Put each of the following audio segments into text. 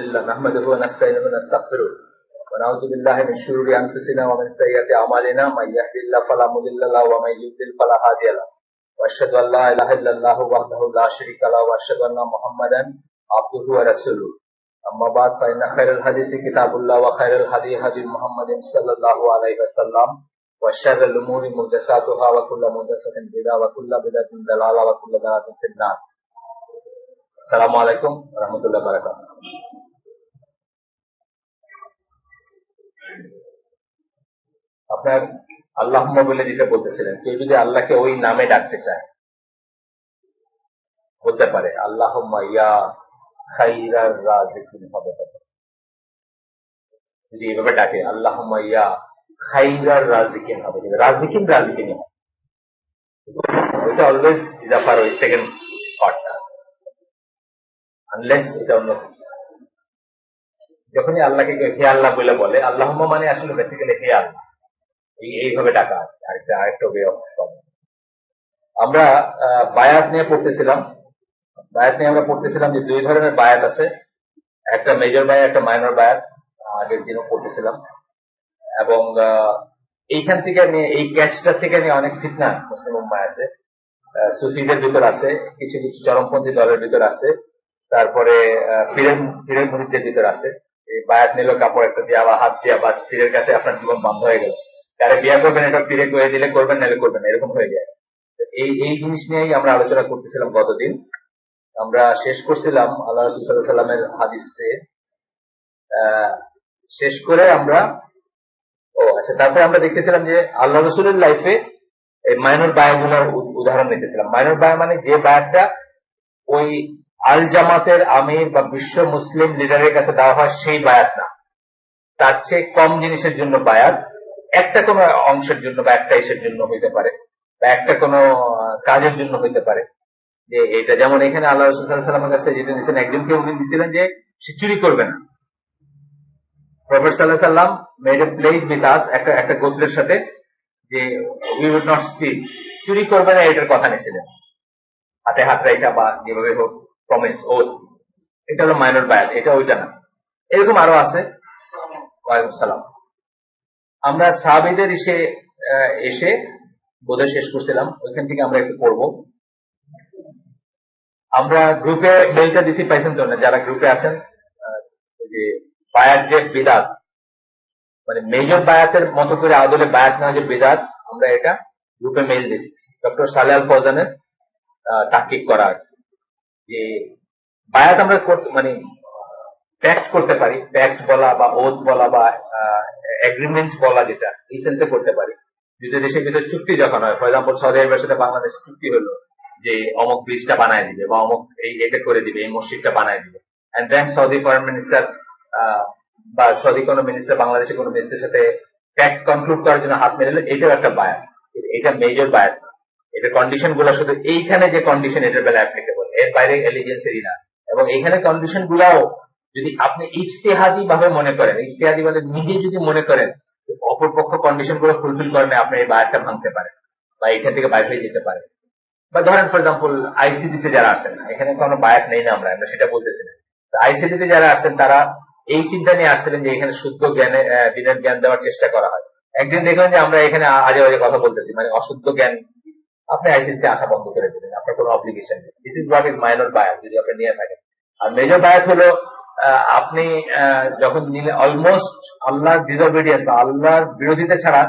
نحمده ونستعينه ونستغفره ونعوذ بالله من شرور انفسنا ومن سيئات اعمالنا من يهده الله فلا مضل له ومن يضلل فلا هادي له واشهد ان لا اله الا الله وحده لا شريك له واشهد ان محمدا عبده ورسوله اما بعد فان خير الحديث كتاب الله وخير الهدي هدي محمد صلى الله عليه وسلم وشر الامور محدثاتها وكل محدثة بدعة وكل بدعة ضلالة وكل ضلالة في النار। আসসালামু আলাইকুম ওয়া রাহমাতুল্লাহি ওয়া বারাকাতুহু। আপনার আল্লাহুম্মা বলে যেটা বলতেছিলেন, কেউ যদি আল্লাহকে ওই নামে ডাকতে চায় বলতে পারে আল্লাহুম্মা ইয়া খাইরার রাজিকিন হবে। যদি এইভাবে ডাকে আল্লাহুম্মা ইয়া খাইরার রাজিকিন হবে, রাজিকিন রাজিকিন হবে। ওইটা অলওয়েজ ইজাফার ওই সেকেন্ড পার্টটা, আনলেস এটা অন্য। যখনই আল্লাহকে হে আল্লাহ বলে বলে, আল্লাহুম্মা মানে আসলে বেসিক্যালি হে আল্লাহ, এইভাবে ডাকা আরেকটা ওয়ে অফ। আমরা বায়াত নিয়ে পড়তেছিলাম যে দুই ধরনের বায়াত আছে, একটা মেজর বায়াত একটা মাইনর বায়াত, আগের দিনও পড়তেছিলাম। এবং এইখান থেকে নিয়ে এই ক্যাচটা থেকে নিয়ে অনেক ফিতনা মুসলিম উম্মায় আছে, সুফিদের ভিতর আছে, কিছু কিছু চরমপন্থী দলের ভিতর আছে, তারপরে পীরের মুরিদদের ভিতর আছে। এই বায়াত নিল কাপড় একটা দিয়া বা হাত দিয়া বা পীরের কাছে আপনার জীবন বন্ধ হয়ে গেল, যারা বিয়া করবেন এটা পীরে করে দিলে করবেন, নাহলে করবেন, এরকম হয়ে যায়। এই জিনিস নিয়েই আমরা আলোচনা করতেছিলাম গতদিন। আমরা শেষ করছিলাম আল্লাহ রাসূল সাল্লাল্লাহু আলাইহি ওয়াসাল্লামের হাদিসে শেষ করে আমরা তারপরে আমরা দেখতেছিলাম যে আল্লাহ রাসূলের লাইফে এই মাইনর বায়াগুলোর উদাহরণ নিতেছিলাম। মাইনর বায়া মানে যে বায়াতটা ওই আল জামাতের আমির বা বিশ্ব মুসলিম লিডারের কাছে দেওয়া হয় সেই বায়াত না, তার চেয়ে কম জিনিসের জন্য বায়াত, একটা কোনো অংশের জন্য বা একটা ইসের জন্য হইতে পারে বা একটা কোনো কাজের জন্য হইতে পারে। যে এটা যেমন এখানে আল্লাহ রাসূল সাল্লাল্লাহু আলাইহি ওয়াসাল্লামের কাছে যেটা নিয়েছেন, একজনকে উনি দিয়েছিলেন যে সে চুরি করবে না। প্রফেট সাল্লাল্লাহু আলাইহি ওয়াসাল্লাম made a pledge with us, একটা গোত্রের সাথে, যে উই উড নট স্টিল, চুরি করবে না এটার কথা নিয়েছিলেন, হাতে হাত রেখা বা যেভাবে হোক প্রমিস ওথ। এটা হলো মাইনর বায়াত, এটা ওইটা না। এরকম আরো আছে। ওয়ালাইকুম সালাম। আমরা সাহাবীদের এসে বোধহয় শেষ করছিলাম, ওইখান থেকে আমরা একটু পড়বো। আমরা গ্রুপে মেলটা দিছি, পাইছেন তো না? যারা গ্রুপে আছেন, যে বায়াত যে বিদাত, মানে মেজর বায়াতের মতো করে আদলে বায়াত নেওয়া যে বিদাত, আমরা এটা গ্রুপে মেল দিছি। ডক্টর সালেহ আল ফৌজানের তাহকিক করার যে বায়াত আমরা মানে প্যাক্ট করতে পারি, প্যাক্ট বলা বা ওথ বলা বা এগ্রিমেন্ট বলা, যেটা এই সেন্সে করতে পারি। দুটো দেশের ভিতরে চুক্তি যখন হয়, ফর এক্সাম্পল সৌদি আরবের সাথে বাংলাদেশের চুক্তি হলো যে অমুক ব্রিজটা বানায় দিবে বা অমুক এটা করে দিবে, এই মসজিদটা বানায় দিবে, and then Saudi foreign minister বা সৌদি কোনো মিনিস্টার বাংলাদেশের কোনো মিনিস্টারের সাথে প্যাক্ট কনক্লুড করার জন্য হাত মেলালো, এটাও একটা বায়াত। এটা মেজর বায়াত না। এটা কন্ডিশন গুলো শুধু এইখানে যে কন্ডিশন এটার বেলা অ্যাপ্লিকেবল, এর বাইরে এলিজেন্সেরই না। এবং এইখানে কন্ডিশন গুলাও যদি আপনি ইজতিহাদি ভাবে মনে করেন, ইজতিহাদি মানে নিজে যদি মনে করেন অপরপক্ষ কন্ডিশন গুলো ফুলফিল করেন, আপনি এই বায়াতটা ভাঙতে পারেন বা এখান থেকে বাইরে হয়ে যেতে পারেন। বা ধরেন ফর এক্সাম্পল আইসিডিতে যারা আসেন, এখানে কোনো বায়াত নেই না, আমরা সেটা বলতেছি না। আইসিডিতে যারা আসছেন তারা এই চিন্তা নিয়ে আসছিলেন যে এখানে শুদ্ধ জ্ঞানে দিনের জ্ঞান দেওয়ার চেষ্টা করা হয়। একদিন দেখলেন যে আমরা এখানে আজে বাজে কথা বলতেছি, মানে অশুদ্ধ জ্ঞান, আপনি আইসিডিতে আসা বন্ধ করে দেবেন, আপনার কোনো অব্লিগেশন নেই। This is what is minor বায়াত, যদি আপনি নিয়ে থাকেন। আর মেজর বায়াত হলো আপনি যখন নিলে অলমোস্ট আল্লাহর ডিসঅবিডিয়েন্স বা আল্লাহর বিরোধিতা ছাড়া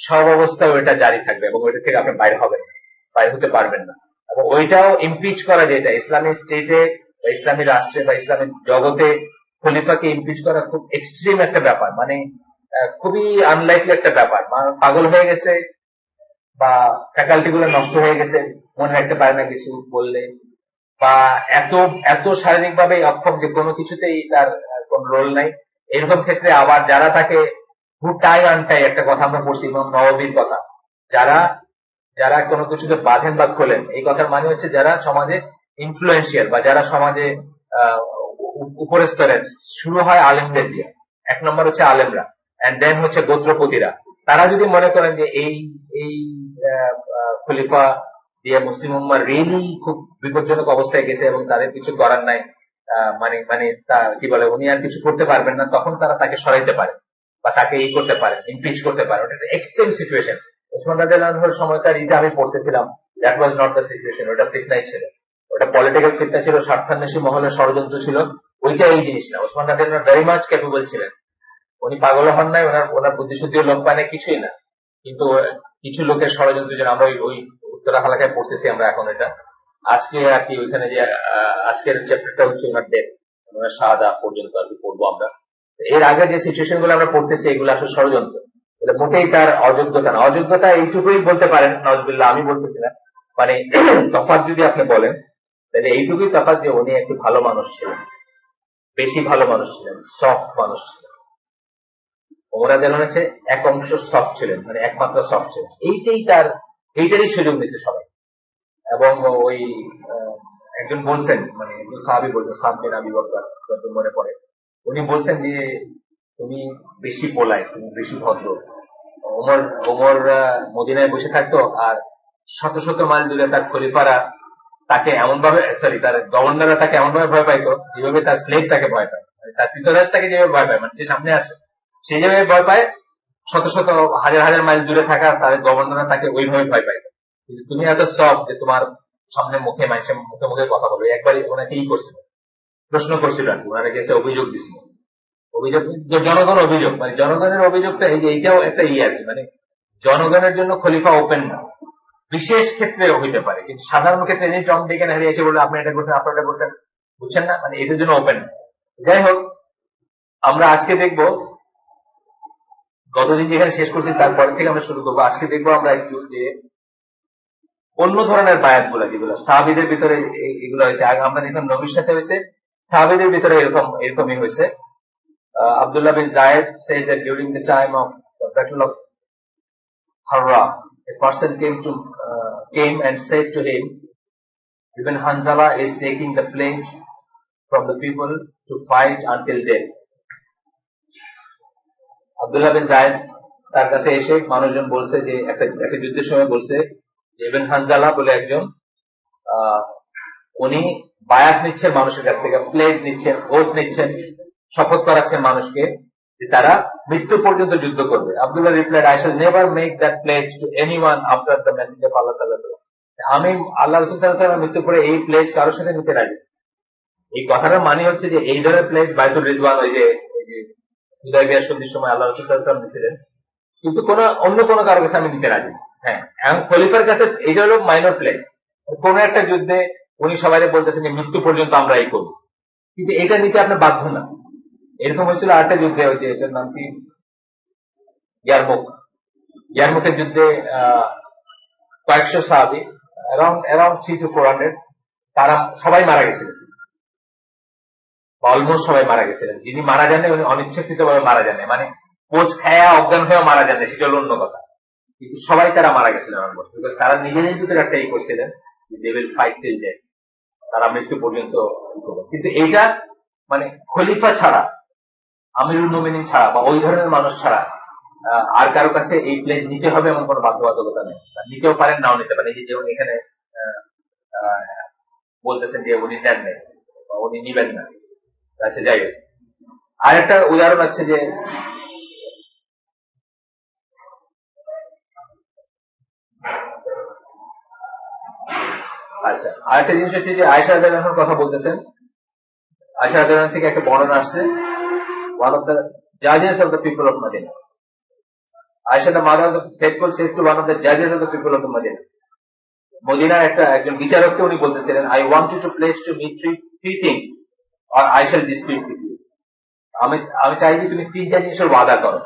সব অবস্থায় ওইটা জারি থাকবে এবং ওইটা থেকে আপনি বাইরে হবেন না, বাইরে হতে পারবেন না। এবং ওইটাও ইমপিচ করা, যেটা ইসলামী স্টেটে বা ইসলামী রাষ্ট্রে বা ইসলামী জগতে খলিফাকে ইমপিচ করা খুব এক্সট্রিম একটা ব্যাপার, মানে খুবই আনলাইকলি একটা ব্যাপার। পাগল হয়ে গেছে বা ফ্যাকাল্টি গুলো নষ্ট হয়ে গেছে, মনে রাখতে পারে না কিছু বললে, বা এত শারীরিক ভাবে অক্ষম যে কোনো কিছুতেই তার কোন রোল নাই, এরকম ক্ষেত্রে আবার যারা তাকে টাই আনটাই, একটা কথা আমরা পড়ছি ইমাম নওয়াবীর কথা, যারা কোনো কিছুতে বাঁধেন বা খোলেন, এই কথার মানে হচ্ছে যারা সমাজে ইনফ্লুয়েন্সিয়াল বা যারা সমাজে উপরের স্তরের। শুরু হয় আলেমদের দিয়ে, এক নম্বর হচ্ছে আলেমরা, এন্ড দেন হচ্ছে গোত্রপতিরা। তারা যদি মনে করেন যে এই খলিফা দিয়ে মুসলিম উম্মাহ রিয়েলি খুব বিপজ্জনক অবস্থায় গেছে এবং তাদের কিছু করার নাই, মানে মানে কি বলে উনি আর কিছু করতে পারবেন না, তখন তারা তাকে সরাইতে পারে বা তাকে করতে পারে, ইমপিচ করতে পারে। ওটা একটা এক্সট্রিম সিচুয়েশন। ওসমান রাদিয়াল্লাহুর সময়কার ইটা আমি পড়তেছিলাম, that was not the situation. ওটা ফিতনাই ছিল, ওটা পলিটিক্যাল ফিতনা ছিল, স্বার্থান্বেষী মহলের ষড়যন্ত্র ছিল। ওইটা এই জিনিস না। ওসমান রাদিয়াল্লাহু ভেরি মাচ ক্যাপেবল ছিলেন। উনি পাগল হন নাই, ওনার ওনার বুদ্ধিশুদ্ধিও লোক পায় না, কিছুই না। কিন্তু কিছু লোকের ষড়যন্ত্রের জন্য আমরা ওই উত্তরা হালাকায় পড়তেছি আমরা এখন এটা। আজকে আর কি ওইখানে যে আজকের চ্যাপ্টারটা হচ্ছে ওনার ডেথ, ওনার শাহাদা পর্যন্ত আর কি পড়বো আমরা। এর আগে যে সিচুয়েশন গুলো আমরা পড়তেছি এগুলো আসলে ষড়যন্ত্র। এটা মোটেই তার অযোগ্যতা না। অযোগ্যতা এইটুকুই বলতে পারেন, নজরুল্লাহ আমি বলতেছি না, মানে তফাৎ যদি আপনি বলেন তাহলে এইটুকুই তফাৎ যে উনি একটি ভালো মানুষ ছিলেন, বেশি ভালো মানুষ ছিলেন, সফট মানুষ ছিলেন। ওমর রাদিয়াল্লাহু হচ্ছে এক অংশ সফট ছিলেন, মানে একমাত্র সফট ছিলেন। এইটারই সুযোগ নিচ্ছে সবাই। এবং ওই একজন বলছেন, মানে একজন সাহাবী বলছেন, সাদ বিন আবি ওয়াক্কাস, যত মনে পড়ে, উনি বলছেন যে তুমি বেশি পোলায়, তুমি বেশি ভদ্র। ওমর ওমর মদিনায় বসে থাকতো, আর শত শত মাইল দূরে তার খলিফারা তাকে এমন ভাবে, সরি তার গভর্নররা তাকে এমন ভাবে ভয় পাইতো যেভাবে তার স্লেভ তাকে ভয় পায়, মানে তার কৃতদাস তাকে যেভাবে ভয় পায়, মানে যে সামনে আসে সেই যেভাবে ভয় পায়, শত শত হাজার হাজার মাইল দূরে থাকা তাদের গভর্নররা তাকে ওইভাবে ভয় পাইতো। কিন্তু তুমি এত সফট যে তোমার সামনে মুখে মানুষের মুখে মুখে কথা বলবে। একবারই ওনাকে করছিল, প্রশ্ন করছিল আর কি, ওনারা গেছে অভিযোগ দিছিল। অভিযোগ জনগণ অভিযোগ, মানে জনগণের অভিযোগটা এই যে এইটাও একটা আর কি, মানে জনগণের জন্য খলিফা ওপেন না, বিশেষ ক্ষেত্রে হইতে পারে, কিন্তু সাধারণ ক্ষেত্রে এই টম ডেকে হারিয়েছে বলে আপনি এটা করছেন, আপনার এটা করছেন, বুঝছেন না, মানে এটার জন্য ওপেন না। যাই হোক, আমরা আজকে দেখবো, গতদিন যেখানে শেষ করছি তারপরে থেকে আমরা শুরু করবো। আজকে দেখবো আমরা একটু যে অন্য ধরনের বায়াত গুলা, যেগুলো সাহাবীদের ভিতরে এগুলো হয়েছে। আগে আমরা দেখলাম নবীর সাথে হয়েছে, সাহাবীদের ভিতরে এরকমই হয়েছে। Abdullah bin Zayed said that during the time of the Battle of Harra, a person came and said to him, Ibn Hanzala is taking the pledge from the people to fight until death. Abdullah bin Zayed তার কাছে এসে মানুষজন বলছে যে একটা যুদ্ধের সময় বলছে যে ইবন হানজালা বলে একজন, উনি বায়াত নিচ্ছেন মানুষের কাছ থেকে, প্লেজ নিচ্ছেন, ওথ নিচ্ছেন, শপথ করাচ্ছেন মানুষকে যে তারা মৃত্যু পর্যন্ত যুদ্ধ করবে। Abdullah replied, I shall never make that pledge to anyone after the message of Allah sallallahu alaihi wasallam. আমি আল্লাহ রাসূল সাল্লাল্লাহু আলাইহি ওয়াসাল্লামের মৃত্যুর পরে এই প্লেজ কারোর সাথে নিতে রাজি। এই কথাটার মানে হচ্ছে যে এই ধরনের প্লেজ বাইতুল রিদওয়ান, ওই যে হুদায়বিয়ার সন্ধির সময় আল্লাহ রাসূল সাল্লাল্লাহু আলাইহি ওয়াসাল্লাম দিয়েছিলেন, কিন্তু অন্য কোনো কারোর কাছে আমি নিতে রাজি। হ্যাঁ, এখন খলিফার কাছে এইটা হলো মাইনর প্লেজ। কোন একটা যুদ্ধে উনি সবাই বলতেছেন যে মৃত্যু পর্যন্ত আমরা এই করবো, কিন্তু এটা নিতে আপনার বাধ্য না। এরকম হয়েছিল আরেকটা যুদ্ধে, ওই যে এটার নাম কি, ইয়ারমুকের যুদ্ধে কয়েকশো সাহাবী, অ্যারাউন্ড 300 to 400, তারা সবাই মারা গেছিলেন, অলমোস্ট সবাই মারা গেছিলেন। যিনি মারা যান উনি অনিচ্ছাকৃত ভাবে মারা যান, মানে কোচ খায়া অজ্ঞান হয়েও মারা যান, সেটা হলো অন্য কথা, কিন্তু সবাই তারা মারা গেছিলেন অলমোস্ট, বিকজ তারা নিজেদের ভিতরে একটা করছিলেন they will fight till death, তারা মৃত্যু পর্যন্ত। কিন্তু এইটা মানে খলিফা ছাড়া, আমিরুল মুমিনিন ছাড়া বা ওই ধরনের মানুষ ছাড়া আর কারো কাছে এই প্লেজ নিতে হবে এমন কোনো বাধ্যবাধকতা নেই। নিতেও পারেন, নাও নিতে পারেন। যেমন এখানে বলতেছেন যে উনি নেন নেই বা উনি নিবেন না। আচ্ছা, যাই হোক, আর একটা উদাহরণ আছে যে আচ্ছা, আরেকটা জিনিস হচ্ছে যে আয়েশা রাদিয়াল্লাহু আনহার কথা বলতেছেন। আয়েশা রাদিয়াল্লাহু আনহা থেকে একটা বর্ণনা আসছে, one of the judges of the people of Medina. Aisha, the mother of the faithful, said to one of the judges of the people of the Medina. মদিনার একজন বিচারককে উনি বলতেছিলেন, I want you to pledge to me three things or I shall dispute with you. আমি চাই যে তুমি তিনটা জিনিসের ওয়াদা করো,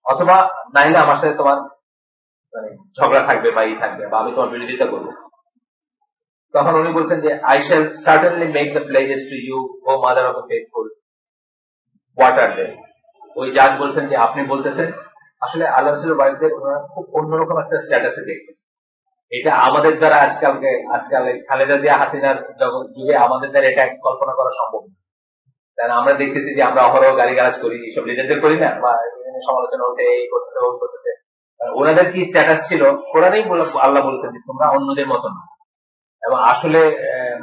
অথবা নাইলে আমার সাথে তোমার মানে ঝগড়া থাকবে বা থাকবে, বা আমি তোমার বিরোধিতা করবো। তখন উনি বলছেন যে I shall certainly make the pledges to you, O mother of the faithful. What are they? ওই জাজ বলছেন যে আপনি বলতেছেন আসলে আল্লাহ রাসূলের ওয়াইফদের ওনারা খুব অন্যরকম একটা স্ট্যাটাসে দেখবেন। এটা আমাদের দ্বারা আজকাল খালেদা জিয়া হাসিনার যুগে আমাদের দ্বারা এটা কল্পনা করা সম্ভব না। কারণ আমরা দেখতেছি যে আমরা অহরহ গালিগালাজ করি, এইসব লিডারদের করি না, বা সমালোচনা উঠে এই করতেছে ওই করতেছে। ওনাদের কি স্ট্যাটাস ছিল, কোরআনেই আল্লাহ বলছেন যে তোমরা অন্যদের মতো না, এবং আসলে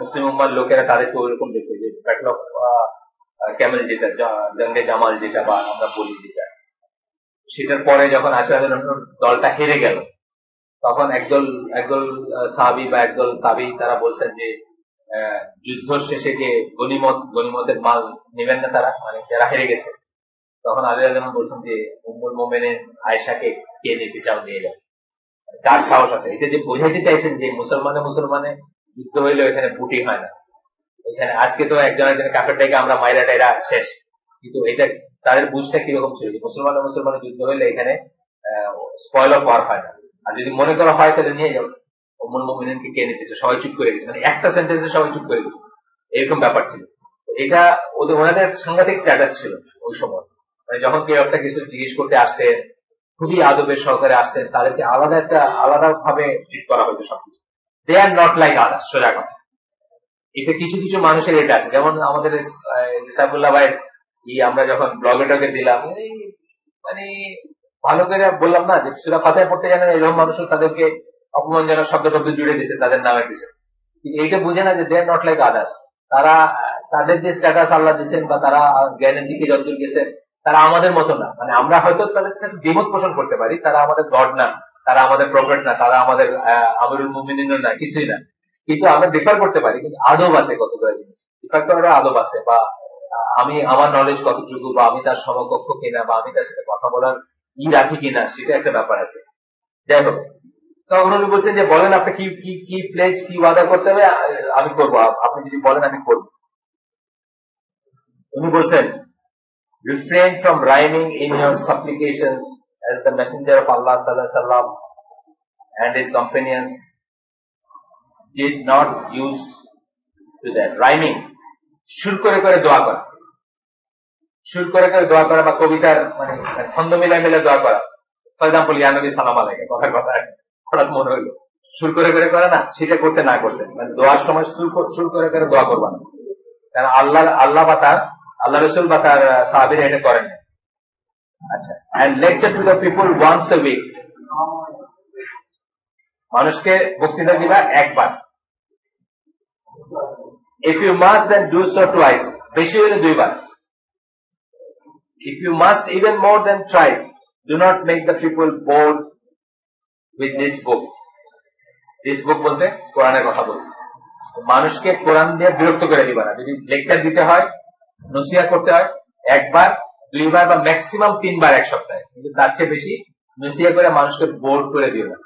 মুসলিম উম্মার লোকেরা তাদেরকে ওইরকম দেখে যে ব্যাটল অফ ক্যামেল যেটা, জঙ্গে জামাল যেটা বা আমরা বলি যেটা, সেটার পরে যখন আশরাফ দলটা হেরে গেল, তখন একদল একদল সাহাবী বা একদল তাবী তারা বলছেন যে যুদ্ধ শেষে যে গনিমতের মাল নেবেন না তারা, মানে যারা হেরে গেছে। তখন আলী রাদিয়াল্লাহু বলছেন যে উম্মুল মুমিনিন আয়েশাকে কে নিতে চাও নিয়ে যাও, কার সাহস আছে। এটা যে বোঝাইতে চাইছেন যে মুসলমানে যুদ্ধ হইলে এখানে বুটি হয় না, এখানে আজকে তো একজনের কাফেরটাকে আমরা মাইরা টাইরা শেষ, কিন্তু এটা তাদের বুঝটা কিরকম ছিল যে মুসলমানে যুদ্ধ হইলে এখানে স্পয়েল অফ ওয়ার হয় না। আর যদি মনে করা হয় তাহলে নিয়ে যাও, উম্মুল মুমিনিনকে কে নিতেছে, সবাই চুপ করে গেছে, মানে একটা সেন্টেন্সে সবাই চুপ করে গেছে, এরকম ব্যাপার ছিল। এটা ওনাদের সাংঘাতিক স্ট্যাটাস ছিল ওই সময়। মানে যখন কেউ একটা কিছু জিজ্ঞেস করতে আসতেন, খুবই আদবের সহকারে আসতেন, তাদেরকে আলাদা ভাবে ট্রিট করা হতো সবকিছু। দে আর নট লাইক আদার্স, সোজা কথা। এটা কিছু কিছু মানুষের এটা আছে, যেমন আমাদের সাইফুল্লাহ ভাইয়ের আমরা যখন ব্লগেটাকে দিলাম, মানে ভালো করে বললাম না যে সেটা কথায় পড়তে জানে না, এরকম মানুষও তাদেরকে অপমানজনক শব্দ জুড়ে দিচ্ছে তাদের নামের পিছনে। এইটা বুঝে না যে দে আর নট লাইক আদার্স। তারা তাদের যে স্ট্যাটাস আল্লাহ দিচ্ছেন বা তারা জ্ঞানের দিকে যতদূর গেছে, তারা আমাদের মতো না। মানে আমরা হয়তো তাদের সাথে দ্বিমত পোষণ করতে পারি, তারা আমাদের গড না, তারা আমাদের প্রফেট না, তারা আমাদের আমিরুল মুমিনিন না, কিছুই না, কিন্তু আমরা ডিফার করতে পারি। কিন্তু আদব আছে কতগুলো জিনিস, ডিফার করার আদব আছে, বা আমি আমার নলেজ কতটুকু, বা আমি তার সমকক্ষ কিনা, বা আমি তার সাথে কথা বলার রাখি কিনা, সেটা একটা ব্যাপার আছে। যাই হোক, তখন উনি বলছেন যে বলেন আপনি কি কি কি প্লেজ কি ওয়াদা করতে হবে, আমি করবো, আপনি যদি বলেন আমি করবো। উনি বলছেন, refrain from rhyming in your supplications as the messenger of Allah sallallahu alaihi wasallam and his companions did not use to that. Rhyming, সুর করে করে দোয়া করা, সুর করে করে দোয়া করা, বা কবিতার মানে ছন্দ মিলাই মিলে দোয়া করা। ফর এক্সাম্পল, ইয়া নবী সালাম আলাইকা, কথার কথা হঠাৎ মনে হইলো, সুর করে করে করে না, সেটা করতে না করছেন। মানে দোয়ার সময় সুর করে করে দোয়া করবা না, কারণ আল্লাহ বা তার আল্লাহ রসুল বা তার সাহাবীরা এটা করেন না। আচ্ছা, and lecture to the people once a week, মানুষকে বক্তৃতা দিবা একবার। If you must, then do so twice, বেশি হলে দুইবার। If you must even more than thrice, do not make the people bored with this book. This book বলতে কোরআনের কথা বলছে। মানুষকে কোরআন দিয়ে বিরক্ত করে দিবা না। যদি লেকচার দিতে হয়, নসিহত করতে হয়, একবার, দুইবার বা ম্যাক্সিমাম 3 বার এক সপ্তাহে, কিন্তু তার চেয়ে বেশি নসিহত করে মানুষকে বোর করে দিও না।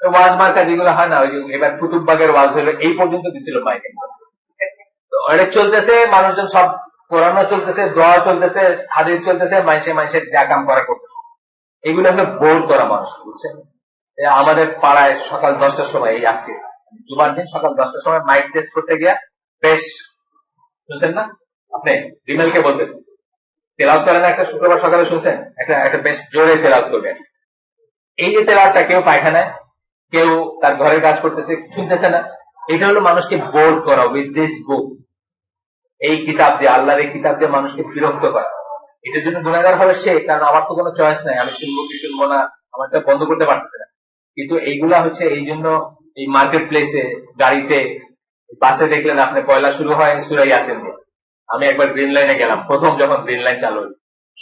ওয়াজ মার্কা যেগুলো হয় না, ওই যে এবার কুতুববাগের ওয়াজ হলো, এই পর্যন্ত দিছিল মাইকে, তো এটা চলতেছে, মানুষজন সব কোরআনও চলতেছে, দোয়া চলতেছে, হাদিস চলতেছে, মানুষের যা কাম করা করতেছে, এগুলো হলো বোর করা মানুষ, বুঝছেন। আমাদের পাড়ায় সকাল 10টার সময়, এই আজকে জুমার দিন সকাল 10টার সময় মাইক টেস্ট করতে গিয়া বেশ, শুনছেন না আপনি, রিমেলকে বলতেন তেলাওয়াত করেন না, একটা শুক্রবার সকালে শুনছেন, একটা বেশ জোরে তেলাওয়াত করবেন। এই যে তেলাওয়াতটা, কেউ পায়খানায়, কেউ তার ঘরের কাজ করতেছে, শুনতেছে না, এটা হলো মানুষকে বোর করা উইথ দিস বুক। এই কিতাব দিয়ে, আল্লাহর এই কিতাব দিয়ে মানুষকে বিরক্ত করা। এটার জন্য গুণাগার হবে সে, কারণ আমার তো কোনো চয়েস নাই, আমি শুনবো কি শুনবো না, আমার তো বন্ধ করতে পারতেছে না। কিন্তু এইগুলা হচ্ছে এই জন্য, এই মার্কেট প্লেসে, গাড়িতে, বাসে দেখলেন আপনি পয়লা শুরু হয় সূরা ইয়াসিন দিয়ে। আমি একবার গ্রিন লাইনে গেলাম, প্রথম যখন গ্রিন লাইন চালু হল,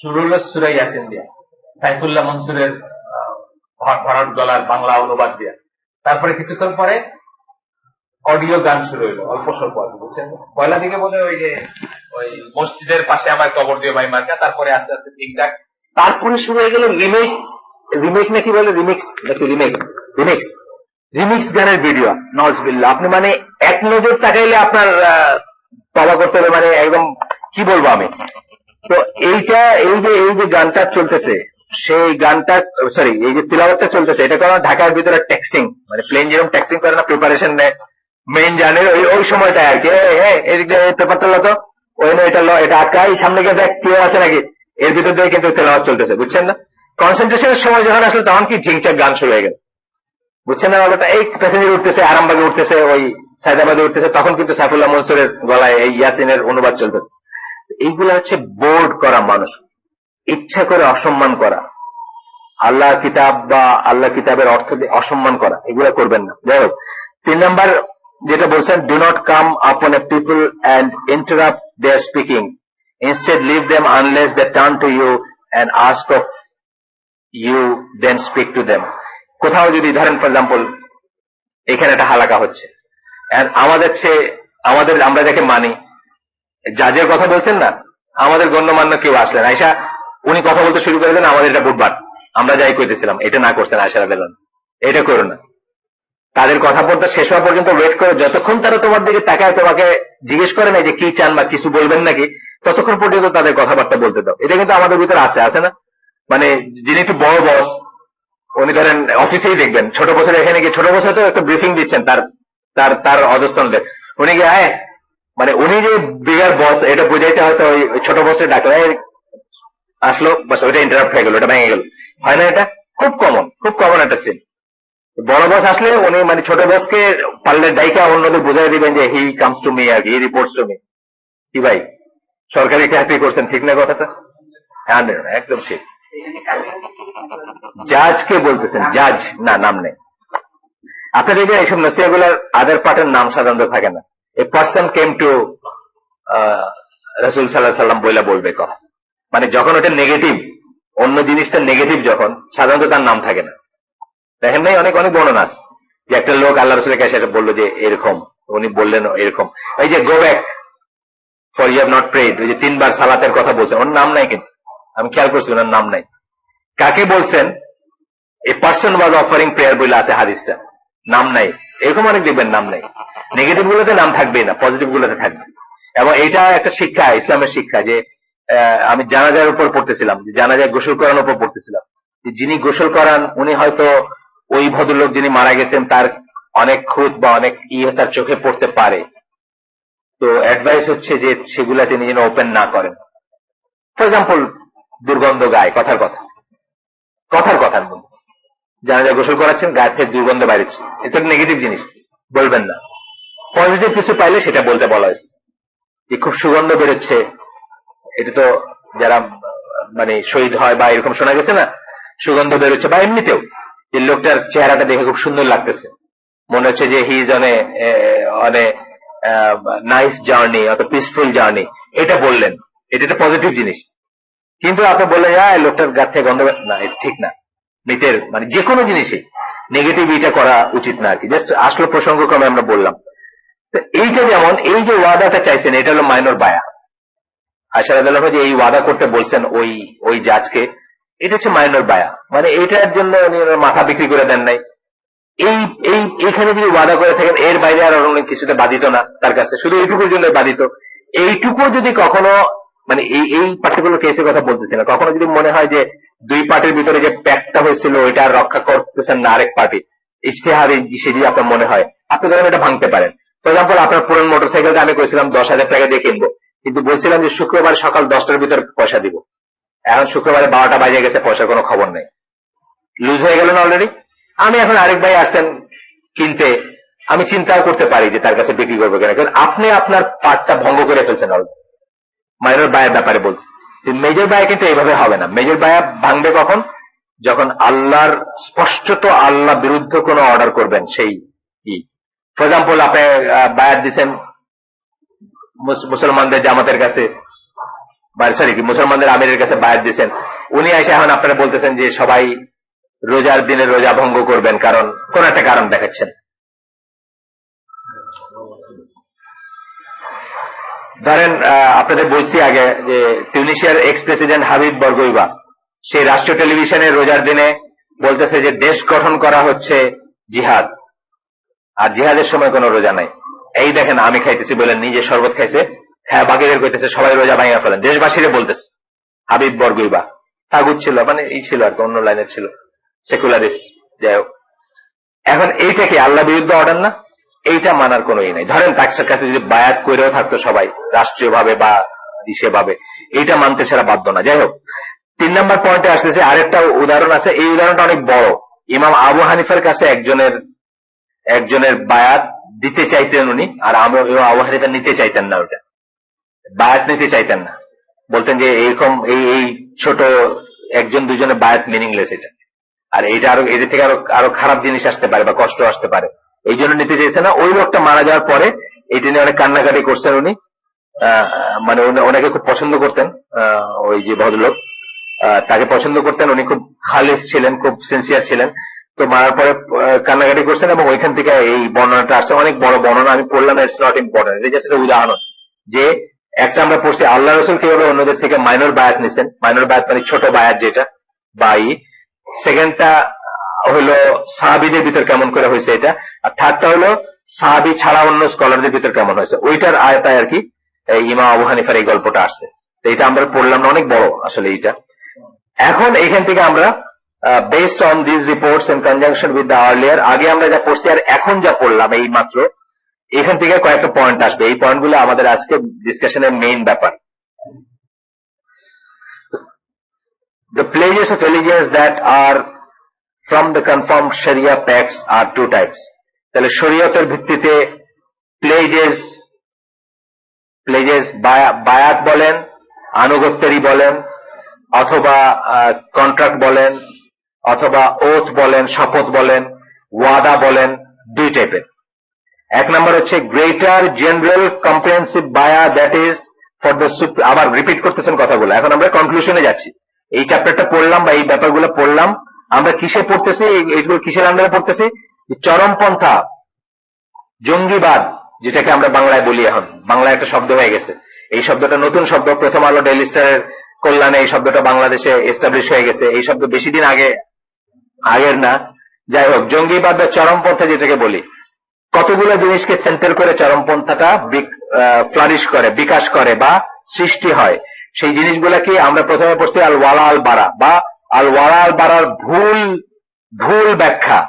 শুরু হলো সূরা ইয়াসিন দিয়া, সাইফুল্লাহ মনসুরের ভরাট গলার বাংলা অনুবাদ দিয়া। তারপরে কিছুক্ষণ পরে অডিও গান শুরু হইলো, অল্প স্বল্প, বুঝছেন। পয়লা দিকে বলে ওই যে ওই মসজিদের পাশে আমার কবর দিয়ে ভাই মার্কা, তারপরে আস্তে আস্তে ঠিকঠাক, তারপরে শুরু হয়ে গেল রিমেক নাকি বলে, রিমিক্স গানের ভিডিও, নজবিল্লাহ। আপনি মানে এক নজর তাকাইলে আপনার তবা করতে হবে, মানে একদম কি বলবো আমি। তো এই যে গানটা চলতেছে, সেই গানটা, সরি, এই যে তিলাওয়াতটা চলতেছে, এটা কারণ ঢাকার ভিতরে ট্যাক্সিং, মানে প্লেন যেরকম ট্যাক্সিং করে না, প্রিপারেশন নেয় মেইন জার্নির, ওই সময়টা আর কি, এদিকে পেপারটা লো, তো ওই এটা আটকাই, সামনে গিয়ে দেখ কেউ আছে নাকি, এর ভিতর দিয়ে কিন্তু তেলাওয়াত চলতেছে, বুঝছেন না। কনসেন্ট্রেশনের সময় যখন আসলে, তখন কি ঝিংচাক গান শুরু হয়ে গেল, বুঝছেন না ব্যাপারটা। এই প্যাসেঞ্জার উঠতেছে, আরামবাগে উঠতেছে, ওই সায়দাবাদে উঠতেছে, তখন কিন্তু সাইফুল্লাহ মনসুরের গলায় এই ইয়াসিনের অনুবাদ চলতেছে। এইগুলো হচ্ছে বোর্ড করা মানুষ, ইচ্ছা করে অসম্মান করা, আল্লাহ কিতাব বা আল্লাহ কিতাবের অর্থ দিয়ে অসম্মান করা, এগুলো করবেন না। যাই হোক, 3 নাম্বার যেটা বলছেন, do not come upon a people and interrupt their speaking, instead leave them unless they turn to you and ask of you then speak to them. কোথাও যদি ধরেন ফর এক্সাম্পল এখানে একটা হালাকা হচ্ছে, আমরা যাকে মানি, জাজের কথা বলছেন না, আমাদের গণ্যমান্য কেউ আসলেন, আয়সা উনি কথা বলতে শুরু করে দেন, আমাদের এটা বুটবাট, আমরা যাই কইতেছিলাম, এটা না করছেন আয়সা রাদিয়াল্লাহু আনহা, এটা করো না। তাদের কথা বলতে শেষ হওয়া পর্যন্ত ওয়েট করে, যতক্ষণ তারা তোমার দিকে তাকায়, তোমাকে জিজ্ঞেস করে না যে কি চান বা কিছু বলবেন নাকি, ততক্ষণ পর্যন্ত তাদের কথাবার্তা বলতে দাও। এটা কিন্তু আমাদের ভিতরে আছে না? মানে যিনি একটু বড় বস, উনি ধরেন অফিসেই দেখবেন ছোট বছর এখানে গিয়ে, ছোট বছর তো একটা ব্রিফিং দিচ্ছেন তার তার তার অধস্তনদের, উনি গিয়ে মানে উনি যে বিগার বস এটা বুঝাইতে হয়তো ওই ছোট বসের ডাকলে আসলো, বাস ওইটা ইন্টারাপ্ট হয়ে গেল, ওটা ভেঙে গেল, হয় না? এটা খুব কমন একটা সিন। বড় বস আসলে উনি মানে ছোট বসকে পারলে ডাইকা অন্যদের বুঝাই দিবেন যে হি কামস টু মি, আর হি রিপোর্টস টু মি। কি ভাই, সরকারি চাকরি করছেন, ঠিক না কথাটা? একদম ঠিক। জাজকে বলতেছেন, জাজ না, নাম নেই। আপনার দেখবেন এইসব নসিহাগুলার আদার পার্টের নাম সাধারণত থাকে না। এ পার্সন কেম টু রাসূল সাল্লাল্লাহু আলাইহি সাল্লাম বইলা বলবে কথা, মানে যখন ওটা নেগেটিভ, অন্য জিনিসটা নেগেটিভ যখন, সাধারণত তার নাম থাকে না। দেখেন নাই অনেক বর্ণনা আছে যে একটা লোক আল্লাহ রাসূলের কাছে এসে বললো যে এরকম, উনি বললেন এরকম। এই যে go back for you have not prayed, ওই যে 3 বার সালাতের কথা বলছেন, ওর নাম নাই, কিন্তু আমি খেয়াল করছি ওনার নাম নাই। কাকে বলছেন? A person was offering prayer বলে আছে হাদিসটা, নাম নাই। এরকম অনেক দেখবেন নাম নাই। নেগেটিভ গুলোতে নাম থাকবেই না, পজিটিভ গুলোতে থাকবে। এবং এটা একটা শিক্ষা, ইসলামের শিক্ষা, যে আমি জানাজার উপর পড়তেছিলাম, জানাজায় গোসল করানোর উপর পড়তেছিলাম, যিনি গোসল করান উনি হয়তো ওই ভদ্রলোক যিনি মারা গেছেন তার অনেক খুঁত বা অনেক তার চোখে পড়তে পারে। তো অ্যাডভাইস হচ্ছে যে সেগুলা তিনি যেন ওপেন না করেন। ফর এক্সাম্পল দুর্গন্ধ গায়ে, কথার কথার মধ্যে জানাজায় গোসল করাচ্ছেন, গায়ের থেকে দুর্গন্ধ বাইরেছে, এটা নেগেটিভ জিনিস, বলবেন না। পজিটিভ কিছু পাইলে সেটা বলতে বলা হয়েছে, যে খুব সুগন্ধ বেরোচ্ছে। এটা তো যারা মানে শহীদ হয় বা এরকম শোনা গেছে না, সুগন্ধ বেরোচ্ছে, বা এমনিতেও যে লোকটার চেহারাটা দেখে খুব সুন্দর লাগতেছে, মনে হচ্ছে যে he is on a nice journey, অত পিসফুল জার্নি, এটা বললেন, এটা একটা পজিটিভ জিনিস। কিন্তু আপনি বললেন লোকটার গা থেকে গন্ধ, না, এটা ঠিক না। নিতের মানে যে কোনো জিনিসে নেগেটিভ এটা করা উচিত না আর কি। জাস্ট আসলে প্রসঙ্গক্রমে আমরা বললাম। তো এইটা যেমন এই যে ওয়াদাটা চাইছেন, এটা হলো মাইনর বায়া। আয়েশা রাদিয়াল্লাহু আনহা যে এই ওয়াদা করতে বলছেন ওই জাজকে, এটা হচ্ছে মাইনর বায়া, মানে এইটার জন্য উনি মাথা বিক্রি করে দেন নাই। এইখানে যদি ওয়াদা করে থাকেন, এর বাইরে আর অন্য কিছুতে বাধিত না তার কাছে, শুধু এইটুকুর জন্য বাধিত। এইটুকু যদি কখনো মানে এই পার্টিকুলার কেসের কথা বলতেছি না, কখনো যদি মনে হয় যে দুই পার্টির ভিতরে যে প্যাকটা হয়েছিল ওইটা আর রক্ষা করতেছেন না আরেক পার্টি, ইজতিহাদি সে যদি আপনার মনে হয়, আপনি ধরেন এটা ভাঙতে পারেন। ফর এক্সাম্পল আপনার পুরনো মোটরসাইকেলটা আমি কইছিলাম 10,000 টাকা দিয়ে কিনবো, কিন্তু বলছিলাম যে শুক্রবার সকাল 10টার ভিতরে পয়সা দিব। এখন শুক্রবারে 12টা বাজে গেছে, পয়সার কোনো খবর নেই, লুজ হয়ে গেল না অলরেডি। আমি এখন আরেক ভাই আসছেন কিনতে, আমি চিন্তাও করতে পারি যে তার কাছে বিক্রি করবো কিনা, কারণ আপনি আপনার পার্টটা ভঙ্গ করে ফেলছেন অলরেডি। মাইনর বায়ের ব্যাপারে বলছি, মেজর বায়া কিন্তু এইভাবে হবে না। মেজর বায়া ভাঙবে কখন? যখন আল্লাহর স্পষ্টত আল্লাহ বিরুদ্ধ কোনো অর্ডার করবেন, সেই ফর এক্সাম্পল আপনি বায়াত দিচ্ছেন মুসলমানদের জামাতের কাছে, মুসলমানদের আমিরের কাছে বায়াত দিচ্ছেন, উনি এসে এখন আপনারা বলতেছেন যে সবাই রোজার দিনে রোজা ভঙ্গ করবেন, কারণ কোন একটা কারণ দেখাচ্ছেন। ধরেন আপনাদের বলছি আগে যে তিউনিসিয়ার এক্স প্রেসিডেন্ট হাবিব বরগুইবা সেই রাষ্ট্রীয় টেলিভিশনে রোজার দিনে বলতেছে যে দেশ গঠন করা হচ্ছে জিহাদ, আর জিহাদের সময় কোনো রোজা নাই। এই দেখেন আমি খাইতেছি বলেন, নিজে শরবত খাইছে, হ্যাঁ বাকিদের কইতেছে সবাই রোজা ভাঙিয়া ফেলেন, দেশবাসীরে বলতেছে। হাবিব বরগুইবা তাগুত ছিল, মানে এই ছিল আর কি, অন্য লাইনের ছিল, সেকুলারিস্ট, যাই হোক। এখন এইটা কি আল্লাহ বিরুদ্ধ অর্ডার না? এইটা মানার কোনো ই নাই। ধরেন তার কাছে যদি বায়াত করেও থাকতো সবাই রাষ্ট্রীয় ভাবে বা দেশীয়ভাবে, এইটা মানতে ছাড়া বাধ্য না। যাই হোক, 3 নম্বর পয়েন্টে আসতেছে, আরেকটা উদাহরণ আছে। এই উদাহরণটা অনেক বড়। ইমাম আবু হানিফার কাছে একজনের বায়াত দিতে চাইতেন উনি, আর আবু হানিফা নিতে চাইতেন না, ওটা বায়াত নিতে চাইতেন না, বলতেন যে এইরকম এই ছোট একজন দুজনের বায়াত মিনিংলেস এটা, আর এইটা আরো এদের থেকে আরো খারাপ জিনিস আসতে পারে বা কষ্ট আসতে পারে, এই জন্য নিতে চাইছে না। ওই লোকটা মারা যাওয়ার পরে এটা নিয়ে অনেক কান্নাকাটি করছেন উনি। মানে ওনাকে খুব পছন্দ করতেন, ওই যে ভদ্রলোক তাকে পছন্দ করতেন, উনি খুব খালিস ছিলেন, খুব সিনসিয়ার ছিলেন। তো মারার পরে কান্নাকাটি করছেন এবং ওইখান থেকে এই বর্ণনাটা আসছে। অনেক বড় বর্ণনা, আমি পড়লাম, ইটস নট ইম্পর্টেন্ট, এটা জাস্ট একটা উদাহরণ। যে একটা আমরা পড়ছি আল্লাহ রসুল কিভাবে অন্যদের থেকে মাইনর বায়াত নিছেন, মাইনর বায়াত মানে ছোট বায়াত যেটা বাই। সেকেন্ডটা হলো সাহাবিদের ভিতর কেমন করে হয়েছে এটা, আর থার্ডটা হলো সাহাবি ছাড়া অন্য স্কলারদের ভিতর কেমন হয়েছে, ওইটার আয়তায় আর কি ইমাম আবু হানিফার এই গল্পটা আসছে। তো এটা আমরা পড়লাম না, অনেক বড় আসলে এইটা। এখন এখান থেকে আমরা based on this reports in conjunction with the earlier, আগে আমরা যা পড়ছি আর এখন যা পড়লাম এই মাত্র, এখান থেকে কয়েকটা পয়েন্ট আসবে। এই পয়েন্টগুলো আমাদের আজকে ডিসকাশনের মেইন ব্যাপার। The pledges of allegiance that are from the confirmed Sharia texts are two types. তাহলে শরীয়তের ভিত্তিতে প্লেজেস বায়াত বলেন, আনুগত্যেরই বলেন, অথবা কন্ট্রাক্ট বলেন, অথবা ওথ বলেন, শপথ বলেন, ওয়াদা বলেন, দুই টাইপের। এক নম্বর হচ্ছে গ্রেটার জেনারেল কম্প্রিহেন্সিভ বায়া, দ্যাট ইজ ফর দ্য, আবার রিপিট করতেছেন কথাগুলো, এখন আমরা কনক্লুশনে যাচ্ছি। এই চ্যাপ্টারটা পড়লাম বা এই ব্যাপারগুলো পড়লাম, আমরা কিসে পড়তেছি, এইগুলো কিসের আন্ডারে পড়তেছি? চরমপন্থা, জঙ্গিবাদ, যেটাকে আমরা বাংলায় বলি, এখন বাংলায় একটা শব্দ হয়ে গেছে। এই শব্দটা নতুন শব্দ, প্রথম আলো ডেইলি স্টারের কল্যাণে এই শব্দটা বাংলাদেশে এস্টাবলিশ হয়ে গেছে। এই শব্দ বেশি দিন আগের না। যাই হোক, জঙ্গিবাদ বা চরমপন্থা যেটাকে বলি, কতগুলো জিনিসকে সেন্টার করে চরমপন্থাটা ফ্লারিশ করে, বিকাশ করে বা সৃষ্টি হয়। সেই জিনিসগুলাকে আমরা প্রথমে পড়ছি আল ওয়ালা আল বারা, বা আল ওয়ালা আল বারার ভুল ব্যাখ্যা,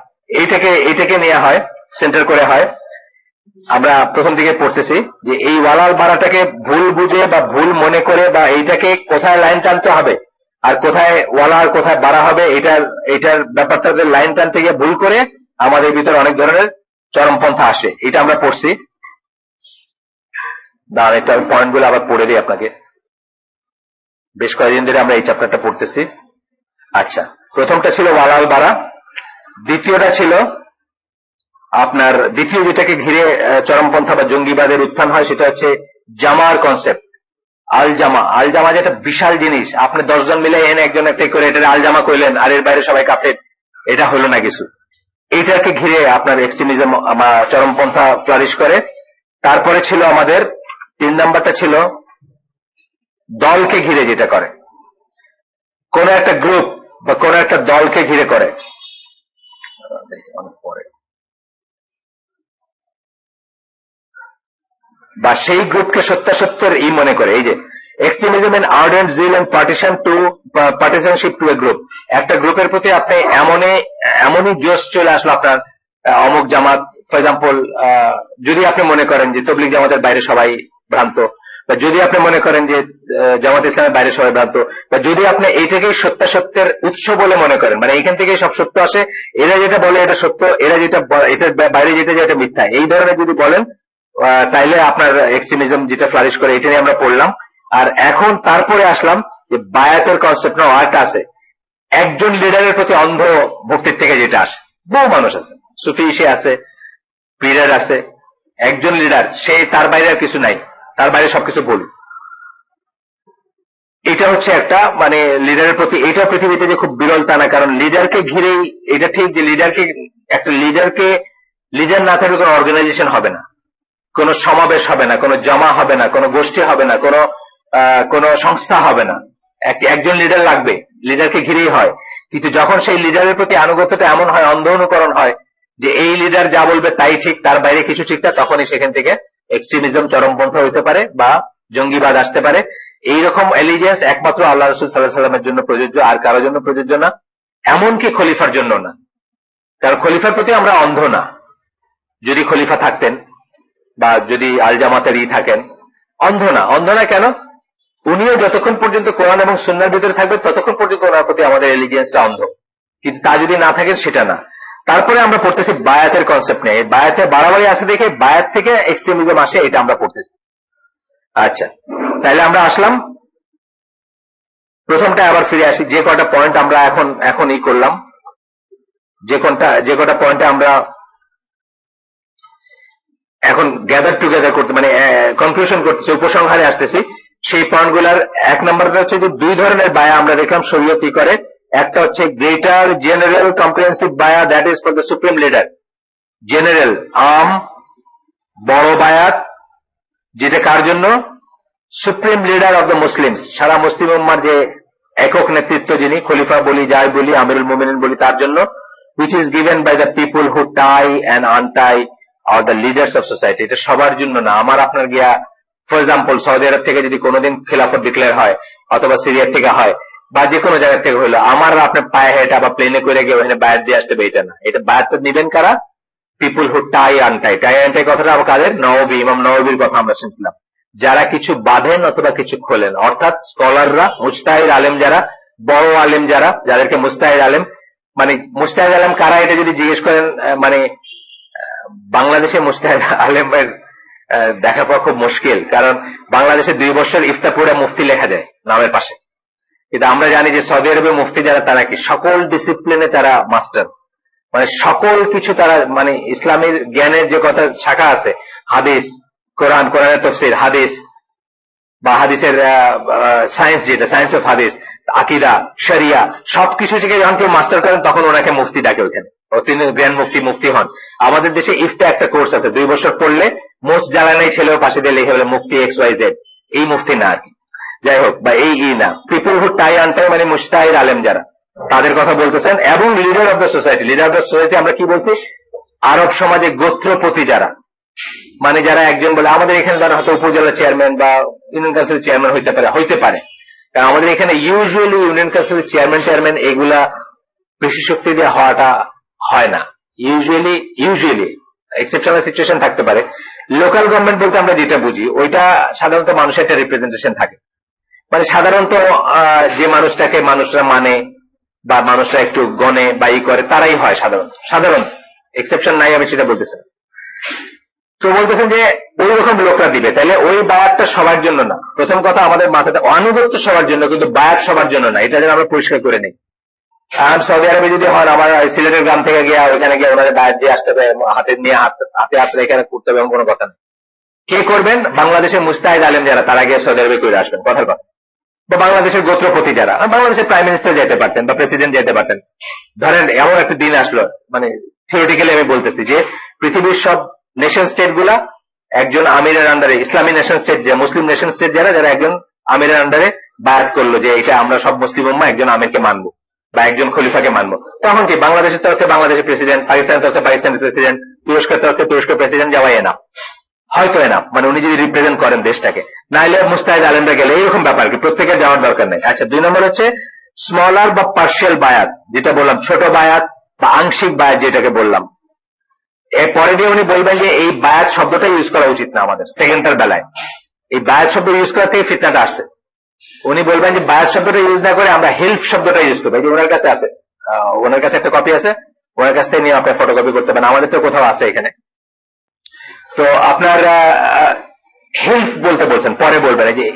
এইটাকে নেওয়া হয়, সেন্টার করে হয়। আমরা প্রথম দিকে পড়তেছি যে এই ওয়ালাল বারাটাকে ভুল বুঝে বা ভুল মনে করে, বা এইটাকে কোথায় লাইন টানতে হবে আর কোথায় ওয়ালা আর কোথায় বাড়া হবে, এটার ব্যাপারটাতে লাইন টানতে গিয়ে ভুল করে আমাদের ভিতরে অনেক ধরনের চরমপন্থা আসে। এটা আমরা পড়ছি। দাঁড়ান, এটা পয়েন্ট গুলো আবার পড়ে দিই আপনাকে। বেশ কয়েকদিন ধরে আমরা এই চ্যাপ্টারটা পড়তেছি। আচ্ছা, প্রথমটা ছিল ওয়ালাল বারা, দ্বিতীয়টা ছিল আপনার, দ্বিতীয় যেটাকে ঘিরে চরমপন্থা বা জঙ্গিবাদের উত্থান হয়, সেটা হচ্ছে জামার কনসেপ্ট, আল জামা। আল জামা যেটা বিশাল জিনিস, আপনি 10 জন মিলে এনে একজন একটা করে এটা আল জামা কইলেন, আর এর বাইরে সবাই কাফের, এটা হলো না কিছু। এইটাকে ঘিরে আপনার এক্সট্রিমিজম বা চরমপন্থা ফ্লারিশ করে। তারপরে ছিল আমাদের 3 নাম্বারটা ছিল দলকে ঘিরে যেটা করে, কোন একটা গ্রুপ বা কোন একটা দলকে ঘিরে করে, অনেক পরে, বা সেই গ্রুপকে সত্যাসত্যের মনে করে। এই যে extremism and ardent zeal and partisanship to a group, একটা গ্রুপের প্রতি আপনি এমনই জোশ চলে আসলো আপনার, অমুক জামাত ফর এক্সাম্পল, যদি আপনি মনে করেন যে তবলিগ জামাতের বাইরে সবাই ভ্রান্ত, বা যদি আপনি মনে করেন যে জামাত ইসলামের বাইরে সবাই ভ্রান্ত, বা যদি আপনি এইটাকেই সত্যাসত্যের উৎস বলে মনে করেন, মানে এইখান থেকেই সব সত্য আসে, এরা যেটা বলে এটা সত্য, এরা যেটা এটার বাইরে যেতে যায় এটা মিথ্যা, এই ধরনের যদি বলেন, তাইলে আপনার এক্সট্রিমিজম যেটা ফ্লারিশ করে, এটা নিয়ে আমরা পড়লাম। আর এখন তারপরে আসলাম যে বায়াতের কনসেপ্ট না, আরেকটা আছে, একজন লিডারের প্রতি অন্ধ ভক্তির থেকে যেটা আসে। বহু মানুষ আছে, সুফি সে আছে, পীরের আছে, একজন লিডার, সে তার বাইরে আর কিছু নাই, তার বাইরে সবকিছু ভুল। এটা হচ্ছে একটা, মানে লিডারের প্রতি, এটা পৃথিবীতে যে খুব বিরল তা না, কারণ লিডারকে ঘিরেই, এটা ঠিক যে লিডার না থাকলে কোনো অর্গানাইজেশন হবে না, কোনো সমাবেশ হবে না, কোনো জমা হবে না, কোনো গোষ্ঠী হবে না, কোনো সংস্থা হবে না। একজন লিডার লাগবে, লিডারকে ঘিরেই হয়। কিন্তু যখন সেই লিডারের প্রতি আনুগত্যটা এমন হয়, অন্ধ অনুকরণ হয়, যে এই লিডার যা বলবে তাই ঠিক, তার বাইরে কিছু ঠিক না, তখনই সেখান থেকে এক্সট্রিমিজম, চরমপন্থা হইতে পারে বা জঙ্গিবাদ আসতে পারে। এইরকম অ্যালিজিয়েন্স একমাত্র আল্লাহ রসুল সাল্লাল্লাহু আলাইহি ওয়াসাল্লামের জন্য প্রযোজ্য, আর কারোর জন্য প্রযোজ্য না, এমনকি খলিফার জন্য না। কারণ খলিফার প্রতি আমরা অন্ধ না। যদি খলিফা থাকতেন বা যদি আল জামাতের থাকেন, অন্ধ না কেন? উনিও যতক্ষণ পর্যন্ত কোরআন এবং সুন্নাহর ভিতরে থাকবে ততক্ষণ পর্যন্ত ওনার প্রতি আমাদের এলিজিয়েন্সটা অন্ধ। কিন্তু তা যদি না থাকেন সেটা না। তারপরে আমরা পড়তেছি বায়াতের কনসেপ্ট নিয়ে, বায়াতে বাড়াবাড়ি আসে দেখে বায়াত থেকে এক্সট্রিমিজম আসে, এটা আমরা পড়তেছি। আচ্ছা, তাহলে আমরা আসলাম প্রথমটা, আবার ফিরে আসি। যে কটা পয়েন্ট আমরা এখন করলাম, যে কটা পয়েন্টে আমরা এখন গ্যাদার টুগেদার করতে মানে কনক্লুশন করতেছি, উপসংহারে আসতেছি। সেই পয়েন্টগুলার এক নম্বরটা হচ্ছে যে দুই ধরনের বায়া আমরা দেখলাম শরীয়ত কি করে। একটা হচ্ছে গ্রেটার জেনারেল কম্প্রিহেন্সিভ বায়া, that is for the supreme leader. General বড় বায়াত, যেটা কার জন্য? Supreme leader of the Muslims, সারা মুসলিম উম্মার যে একক নেতৃত্ব, যিনি খলিফা বলি, যাই বলি, আমিরুল মুমিনিন বলি, তার জন্য, which is given by the people who tie and untie or the leaders of society. এটা সবার জন্য না। আমার আপনার গিয়া ফর এক্সাম্পল সৌদি আরব থেকে যদি কোনোদিন খিলাফত ডিক্লেয়ার হয়, অথবা সিরিয়া থেকে হয়, বা যে কোনো জায়গা থেকে হইলো, আমার আপনার পায়ে হেঁটে বা প্লেনে করে গিয়ে ওখানে বায়াত দিয়ে আসতে হবে, এটা না। এটা বায়াত নিবেন কারা? পিপুল হু টাই আনটাই। টাই আনটাই কথাটা আবার কাদের? নওয়াবী, ইমাম নওয়াবীর কথা আমরা শুনছিলাম। যারা কিছু বাঁধেন অথবা কিছু খোলেন, অর্থাৎ স্কলাররা, মুজতাহিদ আলেম যারা, বড় আলেম যারা, যাদেরকে মুজতাহিদ আলেম মানে, মুজতাহিদ আলেম কারা এটা যদি জিজ্ঞেস করেন, মানে বাংলাদেশে মুজতাহিদ আলেমের দেখা পাওয়া খুব মুশকিল, কারণ বাংলাদেশে 2 বছর ইফতাপুরে মুফতি লেখা যায় নামের পাশে। কিন্তু আমরা জানি যে সৌদি আরবে মুফতি যারা, তারা কি সকল ডিসিপ্লিনে তারা মাস্টার, মানে সকল কিছু তারা, মানে ইসলামের জ্ঞানের যে কথা শাখা আছে, হাদিস, কোরআন, কোরআনের তাফসীর, হাদিস বা হাদিসের সায়েন্স, যেটা সায়েন্স অফ হাদিস, আকীদা, শরিয়া, সবকিছু থেকে যখন কেউ মাস্টার করেন তখন ওনাকে মুফতি ডাকে ওখানে, ও তিনি গ্র্যান্ড মুফতি হন। আমাদের দেশে ইফতা একটা কোর্স আছে, 2 বছর পড়লে মোচ জ্বালানাই ছেলেও পাশে দিয়ে লিখে বলে মুফতি XYZ, এই মুফতি না আর কি, যাই হোক, বা এই না। পিপল হু টাই আনটাই মানে মুজতাহিদ আলেম যারা, তাদের কথা বলতেছেন। এবং leader of the society, leader of the society আমরা কি বলছি? আরব সমাজে গোত্রপতি যারা, মানে যারা একজন বলে, আমাদের এখানে যারা হয়তো উপজেলা চেয়ারম্যান বা ইউনিয়ন কাউন্সিল চেয়ারম্যান হইতে পারে, কারণ আমাদের এখানে ইউজুয়ালি ইউনিয়ন কাউন্সিল চেয়ারম্যান এগুলা পেশি শক্তি দিয়ে হওয়াটা হয় না। ইউজুয়ালি এক্সেপশনাল সিচুয়েশন থাকতে পারে। লোকাল গভর্নমেন্ট বলতে আমরা যেটা বুঝি, ওইটা সাধারণত মানুষের একটা রিপ্রেজেন্টেশন থাকে, মানে সাধারণত যে মানুষটাকে মানুষরা মানে বা মানুষরা একটু গণে বা ই করে, তারাই হয় সাধারণ এক্সেপশন নাই, আমি সেটা বলতেছি না। তো বলতেছেন যে ওই রকম লোকরা দিবে, তাহলে ওই বায়াতটা সবার জন্য না। প্রথম কথা, আমাদের মাথাতে আনুগত্য সবার জন্য, কিন্তু বায়াত সবার জন্য না, এটা যেন আমরা পরিষ্কার করে নিই। আর সৌদি আরবে যদি হয়, আমার সিলেটের গ্রাম থেকে গিয়ে ওইখানে গিয়ে ওনাদের বায়াত দিয়ে আসতে হবে, হাতে নিয়ে হাতে এখানে করতে হবে, এমন কোনো কথা নেই। কে করবেন? বাংলাদেশের মুজতাহিদ আলেম যারা, তারা গিয়ে সৌদি আরবে করে আসবেন, কথার কথা। বা বাংলাদেশের গোত্রপতি যারা, বাংলাদেশের প্রাইম মিনিস্টার যেতে পারতেন বা প্রেসিডেন্ট যেতে পারতেন। ধরেন এমন একটা দিন আসলো, মানে থিওরিটিক্যালি আমি বলতেছি যে পৃথিবীর সব নেশন স্টেট গুলা একজন আমিরের আন্ডারে, ইসলামী নেশন স্টেট, যে মুসলিম নেশন স্টেট যারা, একজন আমিরের আন্ডারে বায়াত করলো যে এটা আমরা সব মুসলিম উম্মাহ একজন আমিরকে মানবো বা একজন খলিফাকে মানবো। তখন কি বাংলাদেশের তরফে বাংলাদেশের প্রেসিডেন্ট, পাকিস্তানের তরফে পাকিস্তানের প্রেসিডেন্ট, তুরস্কের তরফে তুরস্কের প্রেসিডেন্ট যাওয়াই না, হয়তো না, মানে উনি যদি রিপ্রেজেন্ট করেন দেশটাকে, নাইলে মুস্তাহিদ আলেমরা গেলে, এইরকম ব্যাপার কি, প্রত্যেকের যাওয়ার দরকার নেই। আচ্ছা, 2 নম্বর হচ্ছে স্মলার বা পার্শিয়াল বায়াত, যেটা বললাম, ছোট বায়াত বা আংশিক বায়াত যেটাকে বললাম। এরপরে দিয়ে উনি বলবেন যে এই বায়াত শব্দটা ইউজ করা উচিত না আমাদের সেকেন্ডটার বেলায়। এই বায়াত শব্দ ইউজ করা থেকে ফিতনাটা আসছে। উনি বলবেন যে বায়াত শব্দটা ইউজ না করে আমরা হেল্প শব্দটা ইউজ করবো। এই যে ওনার কাছে আছে, ওনার কাছে একটা কপি আছে, ওনার কাছ থেকে নিয়ে আপনার ফটোকপি করতে পারেন, আমাদের তো কোথাও আছে এখানে। তো আপনার হেল্প বলতে বলছেন, পরে বলবেন যে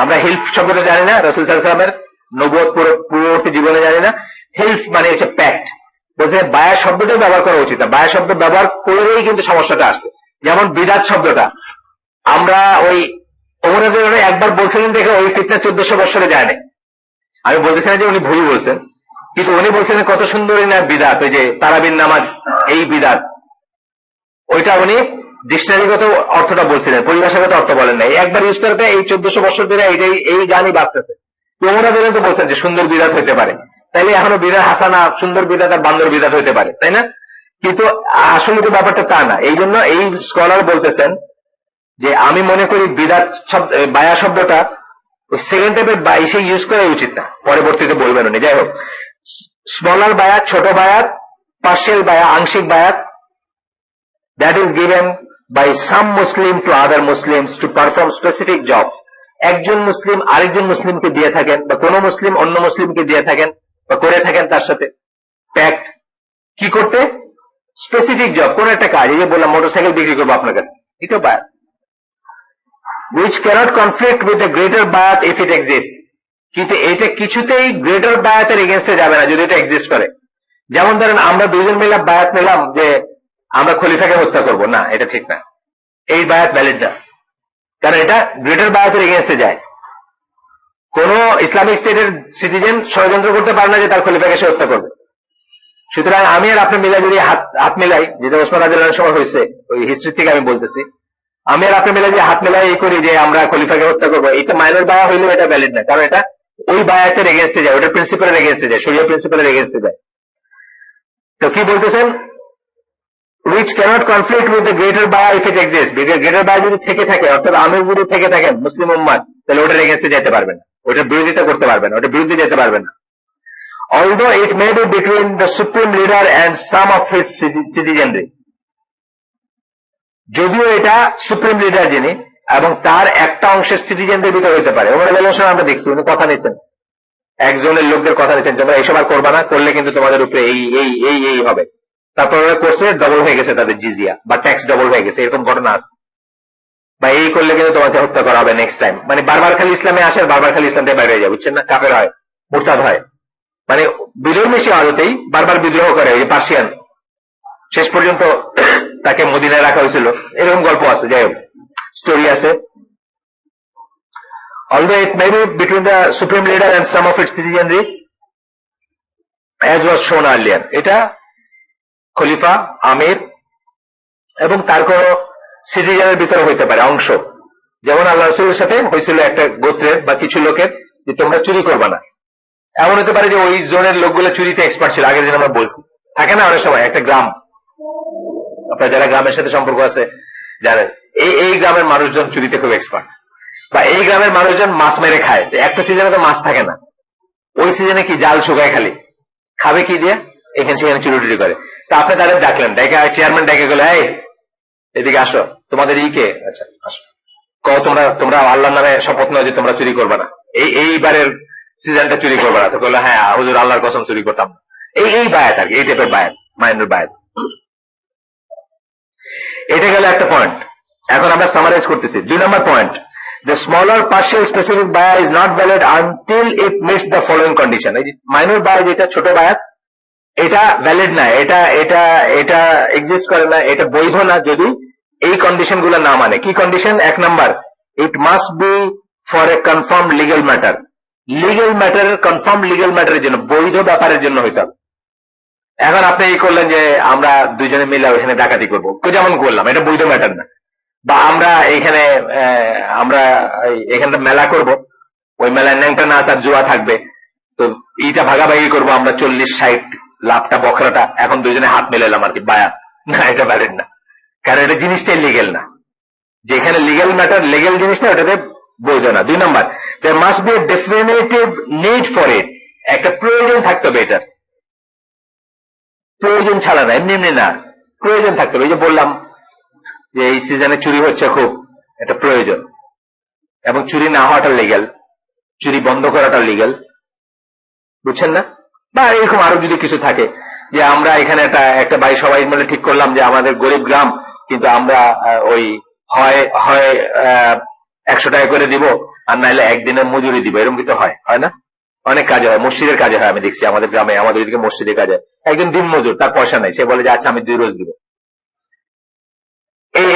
আমরা হেল্প শব্দটা জানি না, রাসূল সাল্লাল্লাহু আলাইহি ওয়াসাল্লামের নবুয়ত পূর্ববর্তী জীবনে জানি না। হেল্প মানে হচ্ছে প্যাক্ট। বলছে বায়া শব্দটাই ব্যবহার করা উচিত না, বায়া শব্দ ব্যবহার করেই কিন্তু সমস্যাটা আসছে। যেমন বিদাত শব্দটা আমরা ওই ওমর একবার বলছিলেন দেখে ওই ফিতনা 1400 বছরে যায় না। আমি বলতেছি না যে উনি ভুল বলছেন, কিন্তু উনি বলছেন কত সুন্দরই না বিদাত, ওই যে তারাবির নামাজ, এই বিদাত, ওইটা উনি ডিকশনারিগত অর্থটা বলছিলেন, পরিভাষাগত অর্থ বলেন নাই। একবার ইউজ করতে এই 1400 বছর ধরে এই গানই বাঁচতেছে। ওমরা তো বলছেন যে সুন্দর বিদাত হইতে পারে, তাইলে এখনো বিদাত হাসানা, সুন্দর বিদাত আর বান্দর বিদাত হইতে পারে, তাই না? কিন্তু আসলে তো ব্যাপারটা তা না। এই জন্য এই স্কলার বলতেছেন যে আমি মনে করি বিদাত শব্দ, বায়া শব্দটা সেকেন্ড টাইপের বাইশে ইউজ করা উচিত না, পরবর্তীতে বলবেন উনি। যাই হোক, স্মলার বায়াত, ছোট বায়াত, পার্শিয়াল বায়া, আংশিক বায়াত, that is given by some Muslim to other Muslims to perform specific jobs. একজন মুসলিম আরেকজন মুসলিমকে দিয়ে থাকেন, বা কোন মুসলিম অন্য মুসলিমকে দিয়ে থাকেন বা করে থাকেন তার সাথে প্যাক্ট, কি করতে? স্পেসিফিক জব, কোন একটা কাজ। এই যে বললাম মোটরসাইকেল বিক্রি করবো আপনার কাছে, এটা বায়াত। which cannot conflict with the greater bayat if it exists. কিন্তু এটা কিছুতেই গ্রেটার বায়াতের এগেনস্টে যাবে না যদি এটা এক্সিস্ট করে। যেমন ধরেন আমরা দুইজন মিলে বায়াত নিলাম যে আমরা খলিফাকে হত্যা করব, না, এটা ঠিক না। এই বায়াত ভ্যালিড না, কারণ এটা গ্রেটার বায়াতের এগেনস্টে যায়। কোন ইসলামিক স্টেটের সিটিজেন ষড়যন্ত্র করতে পারে না যে তার খলিফাকে সে হত্যা করবে। সুতরাং আমি আর আপনি মিলাই যদি হাত মিলাই, যেটা ওসমান রাদিয়াল্লাহু আনহু সময় হয়েছে, ওই হিস্ট্রি থেকে আমি বলতেছি, আমি আর আপনি মিলাই যে হাত মিলাই এই করি যে আমরা খলিফাকে হত্যা করবো, এটা মাইনর বায়া হইলেও এটা ভ্যালিড না, কারণ এটা ওই বায়াতের এগেনস্টে যায়, ওটার প্রিন্সিপালের এগেনস্টে যায়, শরিয়া প্রিন্সিপালের এগেনস্টে যায়। তো কি বলতেছেন, which cannot conflict with the greater baya if it exists, greater বায়া যদি থেকে থাকে, অর্থাৎ আমির যদি থেকে থাকেন মুসলিম উম্মাত, তাহলে ওটার এগেনস্টে যেতে পারবেন না, ওটার বিরোধিতা করতে পারবেন না, ওটার বিরুদ্ধে যেতে পারবেন না। Although it may be between the supreme leader and some of its citizenry, যদিও এটা সুপ্রিম লিডার যিনি এবং তার একটা অংশের সিটিজেনদের ভিতরে হতে পারে। ওমর রাদিয়াল্লাহু আনহু আমরা দেখছি উনি কথা নিয়েছেন, একজনের লোকদের কথা নিয়েছেন, তোমরা এইসব আর করবা না, করলে কিন্তু তোমাদের উপরে এই হবে। তারপর ওরা করছে, ডবল হয়ে গেছে তাদের জিজিয়া বা ট্যাক্স ডবল হয়ে গেছে, এরকম ঘটনা আছে। বা এই করলে কিন্তু তোমাকে হত্যা করা হবে নেক্সট টাইম। মানে বারবার খালি ইসলামে আসে, বারবার খালি ইসলাম থেকে বাইরে হয়ে যায়, বুঝছেন না, কাফের হয়, মুরতাদ হয়, মানে বিধর্মী আদতেই বারবার বিদ্রোহ করে। এই পার্সিয়ান শেষ পর্যন্ত তাকে মদিনায় রাখা হয়েছিল, এরকম গল্প আছে, যাই হোক স্টোরি আছে। Although it may be between the supreme leader and some of its citizenry, as was shown earlier, এটা খলিফা, আমির এবং তার কোন সিটিজেনের ভিতরে হইতে পারে অংশ। যেমন আল্লাহ রাসূলের সাথে হয়েছিল একটা গোত্রের বা কিছু লোকের, যে তোমরা চুরি করবা না। এমন হতে পারে যে ওই জোনের লোকগুলো চুরিতে এক্সপার্ট ছিল, আগের দিন আমরা বলছি, থাকে না অনেক সময় একটা গ্রাম, আপনার যারা গ্রামের সাথে সম্পর্ক আছে জানেন, এই গ্রামের মানুষজন চুরিতে খুব এক্সপার্ট, বা এই গ্রামের মানুষজন মাছ মেরে খায়। একটা সিজনে তো মাছ থাকে না, ওই সিজনে কি জাল শুকায়, খালি খাবে কি দিয়ে, এখানে সেখানে চুরি টুরি করে। তা আপনি তাদের ডাকলেন, ডেকে চেয়ারম্যান ডেকে গেল, এই এদিকে আসো, তোমাদের কে, আচ্ছা আসো, তোমরা আল্লাহর নামে শপথ নাও যে তোমরা চুরি করবে না, এইবারের সিজনটা চুরি করবে না। তো বললো হ্যাঁ হুজুর আল্লাহর কসম চুরি করতাম না। এই বায়াত আর কি, এই টাইপের বায়াত, মাইনর বায়াত। এটা গেল একটা পয়েন্ট। এখন আমরা সামারাইজ করতেছি 2 নম্বর point, the smaller partial specific baya is not valid until it meets the following condition. এই যে মাইনর বায়া, যেটা ছোট বায়াত, এটা ভ্যালিড না, এটা এক্সিস্ট করে না, এটা বৈধ না যদি এই কন্ডিশন গুলো না মানে। কি condition? 1 number, it must be for a confirm legal matter. Legal ম্যাটারের, কনফার্ম লিগ্যাল ম্যাটারের জন্য, বৈধ ব্যাপারের জন্য হইতে হবে। এখন আপনি এই করলেন যে আমরা দুইজনে মিলে ওখানে ডাকাতি করবো, যেমন করলাম, এটা বৈধ ম্যাটার না। বা আমরা এখানে মেলা করব, ওই মেলায় ন্যাংটা নাচ আর জুয়া থাকবে, তো এইটা ভাগাভাগি করবো আমরা 40-60 লাভটা বখরাটা, এখন দুইজনে হাত মিলালাম আর কি, বায়াত না, এটা ভ্যালিড না, কারণ এটা জিনিসটাই লিগেল না। যেখানে লিগেল ম্যাটার, লিগেল জিনিসটা, ওটাতে বৈধ না। 2 নম্বর, there must be a definitive need for it, একটা প্রয়োজন থাকতে হবে এটার, প্রয়োজন ছাড়া না, এমনি এমনি না, প্রয়োজন থাকতে হবে। এই যে বললাম যে এই সিজনে চুরি হচ্ছে খুব, এটা প্রয়োজন, এবং চুরি না হওয়াটা লিগ্যাল, চুরি বন্ধ করাটা লিগ্যাল, বুঝছেন না? বা এরকম আরো যদি কিছু থাকে, যে আমরা এখানে একটা বাড়ি সবাই মিলে ঠিক করলাম যে আমাদের গরিব গ্রাম, কিন্তু আমরা ওই হয় 100 টাকা করে দিব, আর নাইলে একদিনের মজুরি দিব, এরকম কিন্তু হয় না? অনেক কাজে হয়, মসজিদের কাজে হয়, আমি দেখছি আমাদের গ্রামে, আমাদের ওইদিকে মসজিদের কাজে হয়, একজন দিন মজুর, তার পয়সা নাই, সে বলে যে আচ্ছা আমি 2 রোজ দিব।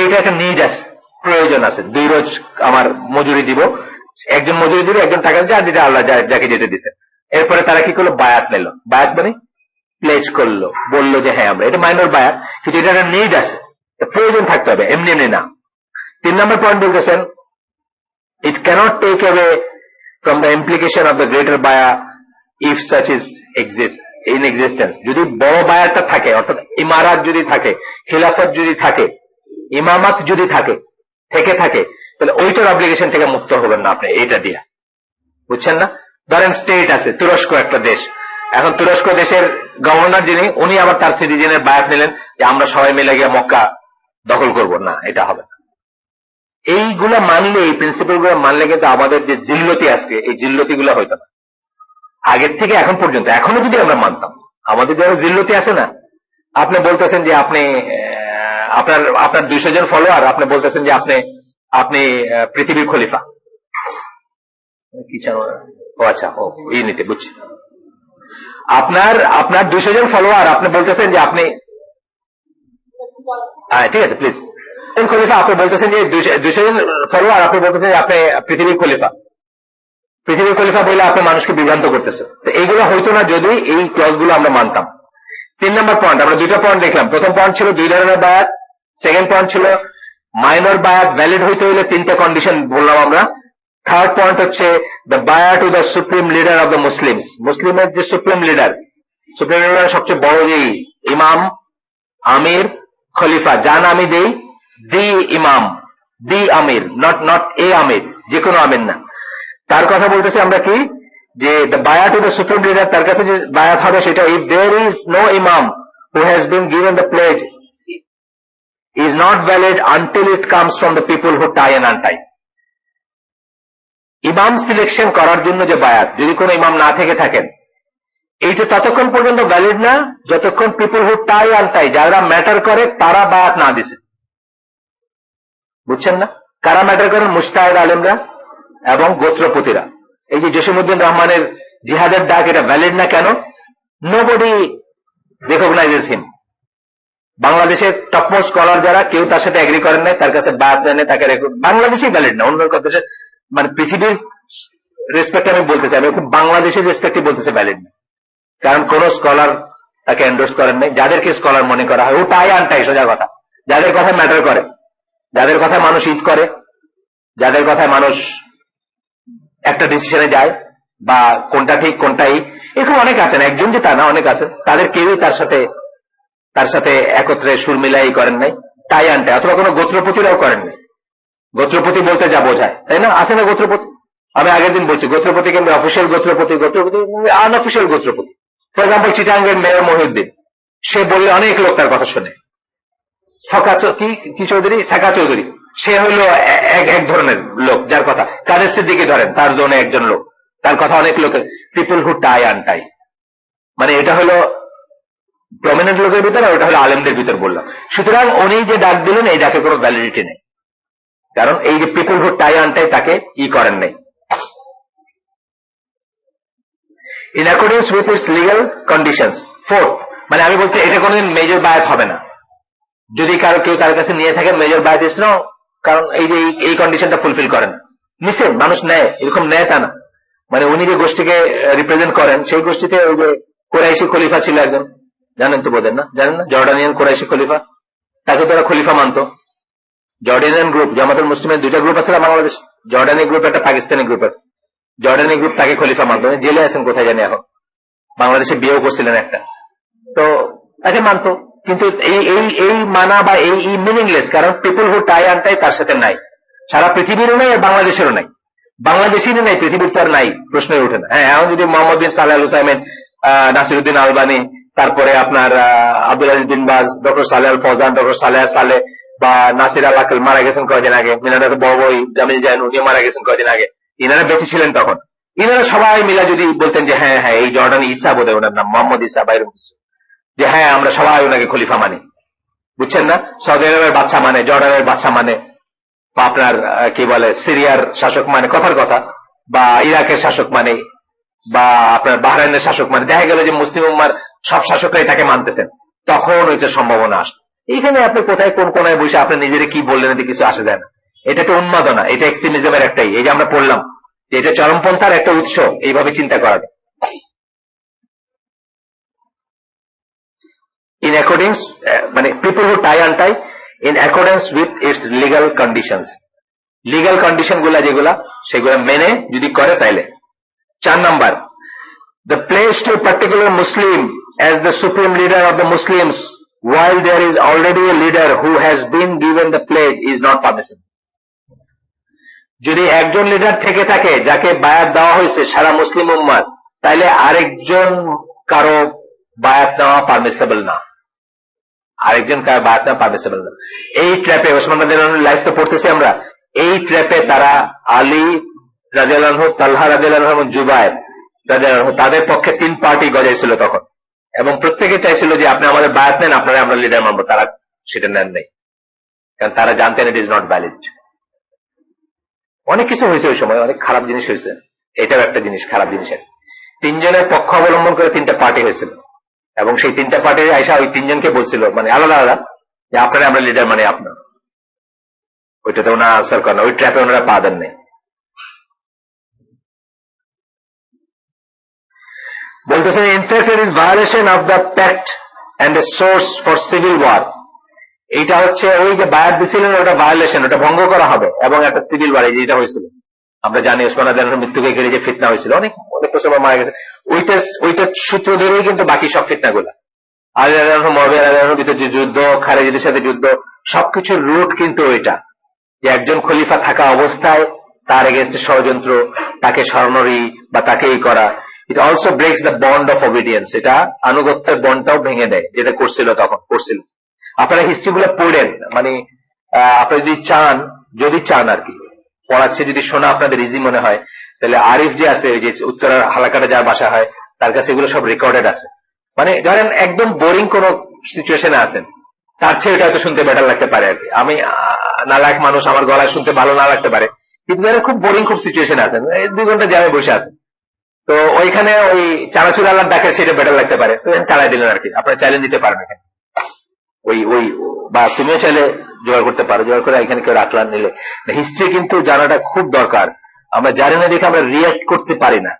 এইটা একটা নিড আছে, প্রয়োজন আছে, 2 রোজ আমার মজুরি দিব, একজন মজুরি দিবে, একজন টাকা দিচ্ছে, আর যেটা আল্লাহ যাকে যেতে দিছে। এরপরে তারা কি করলো, বায়াত নিল, বায়াত মানে প্লেজ করলো, বললো যে হ্যাঁ আমরা, এটা মাইনর বায়াত, কিন্তু এটা একটা নিড আছে, প্রয়োজন থাকতে হবে, এমনি এমনি না। 3 নম্বর পয়েন্ট বলতেছেন, it cannot take away from the implication of the greater baya if such is in existence. যদি বড় বায়াতটা থাকে, অর্থাৎ ইমারাত যদি থাকে, খিলাফত যদি থাকে, ইমামাত যদি থাকে, তাহলে ওইটার অব্লিগেশন থেকে মুক্ত হবেন না আপনি এইটা দিয়ে, বুঝছেন না? ধরেন স্টেট আছে, তুরস্ক একটা দেশ, এখন তুরস্ক দেশের গভর্নর যিনি, উনি আবার তার সিটিজেনের বায়াত নিলেন যে আমরা সবাই মিলে গিয়ে মক্কা দখল করব না, এটা হবে না। এইগুলা মানলে, এই প্রিন্সিপাল গুলো মানলে কিন্তু আমাদের যে জিল্লতি আজকে, এই জিল্লতি গুলো হইতো না আগের থেকে এখন পর্যন্ত। এখনো যদি আমরা মানতাম, আমাদের যারা জিল্লতি আছে না, আপনি বলতেছেন যে আপনি আপনার 200 জন ফলোয়ার, আপনি বলতেছেন যে আপনি পৃথিবীর খলিফা, কি চান? ও আচ্ছা, ও এই নিতে বুঝছি, আপনার 200 জন ফলোয়ার, আপনি বলতেছেন যে আপনি, ঠিক আছে প্লিজ, খলিফা আপনি বলতেছেন যে 200 জন ফলোয়ার, আপনি বলতেছেন যে আপনি পৃথিবীর খলিফা। পৃথিবীর খলিফা বলে আপনি মানুষকে বিভ্রান্ত করতেছেন। তো এইগুলো হইতো না যদি এই ক্লজগুলো আমরা মানতাম। 3 নম্বর পয়েন্ট, আমরা 2টা পয়েন্ট দেখলাম। প্রথম পয়েন্ট ছিল 2 ধরনের বায়াত, সেকেন্ড পয়েন্ট ছিল মাইনর বায়াত ভ্যালিড হইতে হইলে 3টা কন্ডিশন বললাম আমরা। থার্ড পয়েন্ট হচ্ছে দ্য বায়াত to the supreme leader of the Muslims, মুসলিমের যে সুপ্রিম লিডার সবচেয়ে বড় যে ইমাম, আমির, খলিফা, যা নামই দেই, দি ইমাম, দি আমির, নট এ আমির, যে কোনো আমির না, তার কথা বলতেছি আমরা কি, যে দ্য বায়াত টু দ্য সুপ্রিম লিডার, তার কাছে যে বায়াত হবে সেটা, if there is no imam who has been given the pledge is not valid until it comes from the people who tie and untie. ইমাম সিলেকশন করার জন্য যে বায়াত, যদি কোনো ইমাম না থেকে থাকেন, এইটা ততক্ষণ পর্যন্ত ভ্যালিড না যতক্ষণ পিপল হু টাই আনটাই, যারা ম্যাটার করে তারা বায়াত না দিছে। বুঝছেন না? কারা ম্যাটার করেন? মুস্তাহিদ আলেমরা এবং গোত্রপতিরা। এই যে জসিমউদ্দিন রহমানের জিহাদের ডাক, এটা ভ্যালিড না কেন? নোবডি রিকগনাইজেস হিম। বাংলাদেশের টপমোস্ট স্কলার যারা, কেউ তার সাথে এগ্রি করেন নাই, তার কাছে বায়াত নেই, তাকে বাংলাদেশেই ভ্যালিড না। অন্য দেশে মানে পৃথিবীর রেসপেক্ট আমি বলতেছি, আমি খুব বাংলাদেশের রেসপেক্টই বলতেছি ভ্যালিড না, কারণ কোন স্কলার তাকে এন্ডোর্স করেন নাই। যাদেরকে স্কলার মনে করা হয় ও টাই আনটাই, সোজা কথা, যাদের কথা ম্যাটার করে, যাদের কথা মানুষ ঈদ করে, যাদের কথায় মানুষ একটা ডিসিশনে যায়, বা কোনটা ঠিক কোনটাই, এরকম অনেক আছেন, একজন যে তা না, অনেক আছেন, তাদের কেউই তার সাথে একত্রে সুর মিলাই করেন নাই, টাই আনটাই, অথবা কোনো গোত্রপতিরাও করেন নাই। গোত্রপতি বলতে যা বোঝায়, তাই না? আসে না গোত্রপতি? আমি আগের দিন বলছি, গোত্রপতি কিন্তু অফিসিয়াল গোত্রপতি, আনঅফিসিয়াল গোত্রপতি। ফর এক্সাম্পল চিটাঙ্গের মেয়র মহিউদ্দিন, সে বললে অনেক লোক তার কথা শোনে। কি চৌধুরী, সাকা চৌধুরী, সে হইল এক ধরনের লোক, যার কথা কাদের সিদ্দিকী ধরেন, তার জন্য একজন লোক, তার কথা অনেক লোকের। পিপল হু টাই আনটাই, মানে এটা হলো প্রমিনেন্ট লোকের ভিতর, আর ওটা হলো আলেমদের ভিতর বললাম। সুতরাং উনি যে ডাক দিলেন, এই ডাকে কোনো ভ্যালিডিটি নেই, কারণ এই যে পিপল হু টাই আনটাই তাকে করেন নাই। In accordance with its legal conditions. Fourth, মানে আমি বলছি এটা কোনোদিন মেজর বায়াত হবে না যদি কেউ তার কাছে নিয়ে থাকে মেজর বায়াত ইস নো, কারণ এই যে এই কন্ডিশনটা ফুলফিল করেন। নিশ্চয় মানুষ নেয়, এরকম নেয় তা না, মানে উনি যে গোষ্ঠীকে রিপ্রেজেন্ট করেন, সেই গোষ্ঠীতে ওই যে কোরাইশি খলিফা ছিল একজন, জানেন তো বোধেন না, জানেন না, জর্ডানিয়ান কোরাইশি খলিফা, তাকে তারা খলিফা মানত। জর্ডানিয়ান গ্রুপ, জামাতুল মুসলিমের 2টা গ্রুপ আছে না বাংলাদেশ, জর্ডানি গ্রুপ, একটা পাকিস্তানি গ্রুপের। জর্ডানি গ্রুপ তাকে খলিফা মানত, জেলে আছেন কোথায় জানি এখন, বাংলাদেশে বিয়েও করছিলেন একটা, তো তাকে মানত। কিন্তু এই মানা বা এই মিনিংলেস, কারণ পিপল হু টাই আনটাই তার সাথে নাই, সারা পৃথিবীরও নাই, বাংলাদেশেরও নাই, বাংলাদেশেরও নাই, পৃথিবীর তো আর নাই, প্রশ্নই ওঠে না। হ্যাঁ, এখন যদি মোহাম্মদ বিন সালেহ আল হুসাইমিন, নাসিরউদ্দিন আলবানী, তারপরে আপনার আব্দুল আজিজ বিন বাজ, ডক্টর সালেহ আল ফৌজান, ডক্টর সালেহ সালেহ, বা নাসির আল আকাল মারা গেছেন কয়েকদিন আগে, মিনারা বড় বই জামিল জাইন, উনিও মারা গেছেন কয়েকদিন আগে, ইনারা বেঁচে ছিলেন তখন, ইনারা সবাই মিলা যদি বলতেন যে হ্যাঁ হ্যাঁ এই জর্ডান ঈসা, বোধহয় ওনার নাম মোহাম্মদ ঈসা বা এরকম কিছু, যে হ্যাঁ আমরা সবাই ওনাকে খলিফা মানি, বুঝছেন না, সৌদি আরবের বাদশা মানে, জর্ডানের বাদশা মানে, বা আপনার কি বলে সিরিয়ার শাসক মানে, কথার কথা, বা ইরাকের শাসক মানে, বা আপনার বাহরাইনের শাসক মানে, দেখা গেল যে মুসলিম উম্মার সব শাসকরাই তাকে মানতেছেন, তখন ওইটা সম্ভাবনা আসে। এইখানে আপনি কোথায় কোন কোনায় বসে আপনি নিজের কি বললেন, এতে কিছু আসে যায় না। এটা একটা উন্মাদনা, এটা এক্সট্রিমিজমের একটাই, এই যে আমরা পড়লাম যে এটা চরমপন্থার একটা উৎস, এইভাবে চিন্তা করা যায়। In accordance, মানে people who tie and tie in accordance with its legal conditions, legal condition গুলা যেগুলা, সেগুলা মেনে যদি করে তাইলে। 4 number, the pledge to a particular Muslim as the supreme leader of the Muslims while there is already a leader who has been given the pledge is not permissible. যদি একজন leader থেকে থাকে যাকে বায়াত দেওয়া হয়েছে সারা মুসলিম উম্মার, তাইলে আরেকজন কারো বায়াত নেওয়া পারমিসেবল না, আরেকজন কারো বায়াত নেওয়া পারমিসেবল না। এই ট্র্যাপে ওসমান রাদিয়াল্লাহু লাইফ তো পড়তেছি আমরা, এই ট্র্যাপে তারা আলী রাদিয়াল্লাহু আনহু, তালহা রাদিয়াল্লাহু আনহু এবং জুবায়ের রাদিয়াল্লাহু আনহু, তাদের পক্ষে 3 পার্টি গজাইছিল তখন, এবং প্রত্যেকে চাইছিল যে আপনি আমাদের বায়াত নেন, আপনারা আমরা লিডার মানবো। তারা সেটা নেন নাই, কারণ তারা জানতেন ইট ইজ নট ভ্যালিড। অনেক কিছু হয়েছে ওই সময়, অনেক খারাপ জিনিস হয়েছে, এটাও একটা জিনিস খারাপ জিনিসের। 3 জনের পক্ষ অবলম্বন করে 3টা পার্টি হয়েছিল, এবং সেই 3টা পার্টি আইসা ওই 3 জনকে বলছিল, মানে আলাদা আলাদা, যে আপনারা আমরা লিডার মানে আপনার। ওইটাতে ওনারা আনসার করেন, ওই ট্র্যাপে ওনারা পা দেন নাই। বলতেছেন in fact it is violation of the pact and a source for civil war. এইটা হচ্ছে ওই যে বায়াত দিছিলেন ওটা ভায়োলেশন, ওটা ভঙ্গ করা হবে, এবং একটা সিভিল ওয়ার এই যেটা হয়েছিল আমরা জানি ওসমান রাদিয়াল্লাহু আনহুর মৃত্যুকে ঘিরে যে ফিতনা হয়েছিল, অনেক অনেক মুসলমান মারা গেছে, ওইটা সূত্র ধরেই কিন্তু বাকি সব ফিতনাগুলো, আলী রাদিয়াল্লাহু আনহু মুআবিয়া রাদিয়াল্লাহু আনহুর ভিতরে যে যুদ্ধ, খারেজিদের সাথে যুদ্ধ, সবকিছুর রুট কিন্তু ওইটা যে একজন খলিফা থাকা অবস্থায় তার এগেনস্টে ষড়যন্ত্র, তাকে স্বর্ণরী বা তাকে এই করা। It also ব্রেকস the bond of obedience, এটা আনুগত্যের বন্ডটাও ভেঙে দেয়, যেটা করছিল তখন করছিল। আপনারা হিস্ট্রি গুলো পড়েন, মানে আপনারা যদি চান আর কি পড়াচ্ছে, যদি শোনা আপনাদের ইজি মনে হয়, তাহলে আরিফ যে আছে, ওই যে উত্তরের হালাকাটা যার বাসা হয়, তার কাছে এগুলো সব রেকর্ডেড আছে। মানে ধরেন একদম বোরিং কোন সিচুয়েশনে আছেন, তার চেয়ে এটা হয়তো শুনতে বেটার লাগতে পারে আর কি। আমি নালায়ক মানুষ, আমার গলায় শুনতে ভালো না লাগতে পারে, কিন্তু যারা খুব বোরিং খুব সিচুয়েশনে আছেন, 2 ঘন্টা জ্যামে বসে আছেন, তো ওইখানে ওই চানাচুর আল্লাহ ডাকে সেটা বেটার লাগতে পারে, তো চালাই দিলেন আর কি। আপনারা চ্যালেঞ্জ দিতে পারেন এখানে, ওই বা তুমিও চাইলে জোগাড় করতে পারো, জোগাড় করে এখানে কেউ রাখলাম নিলে। হিস্ট্রি কিন্তু জানাটা খুব দরকার। আমরা জানি না দেখে আমরা রিয়াক্ট করতে পারি না,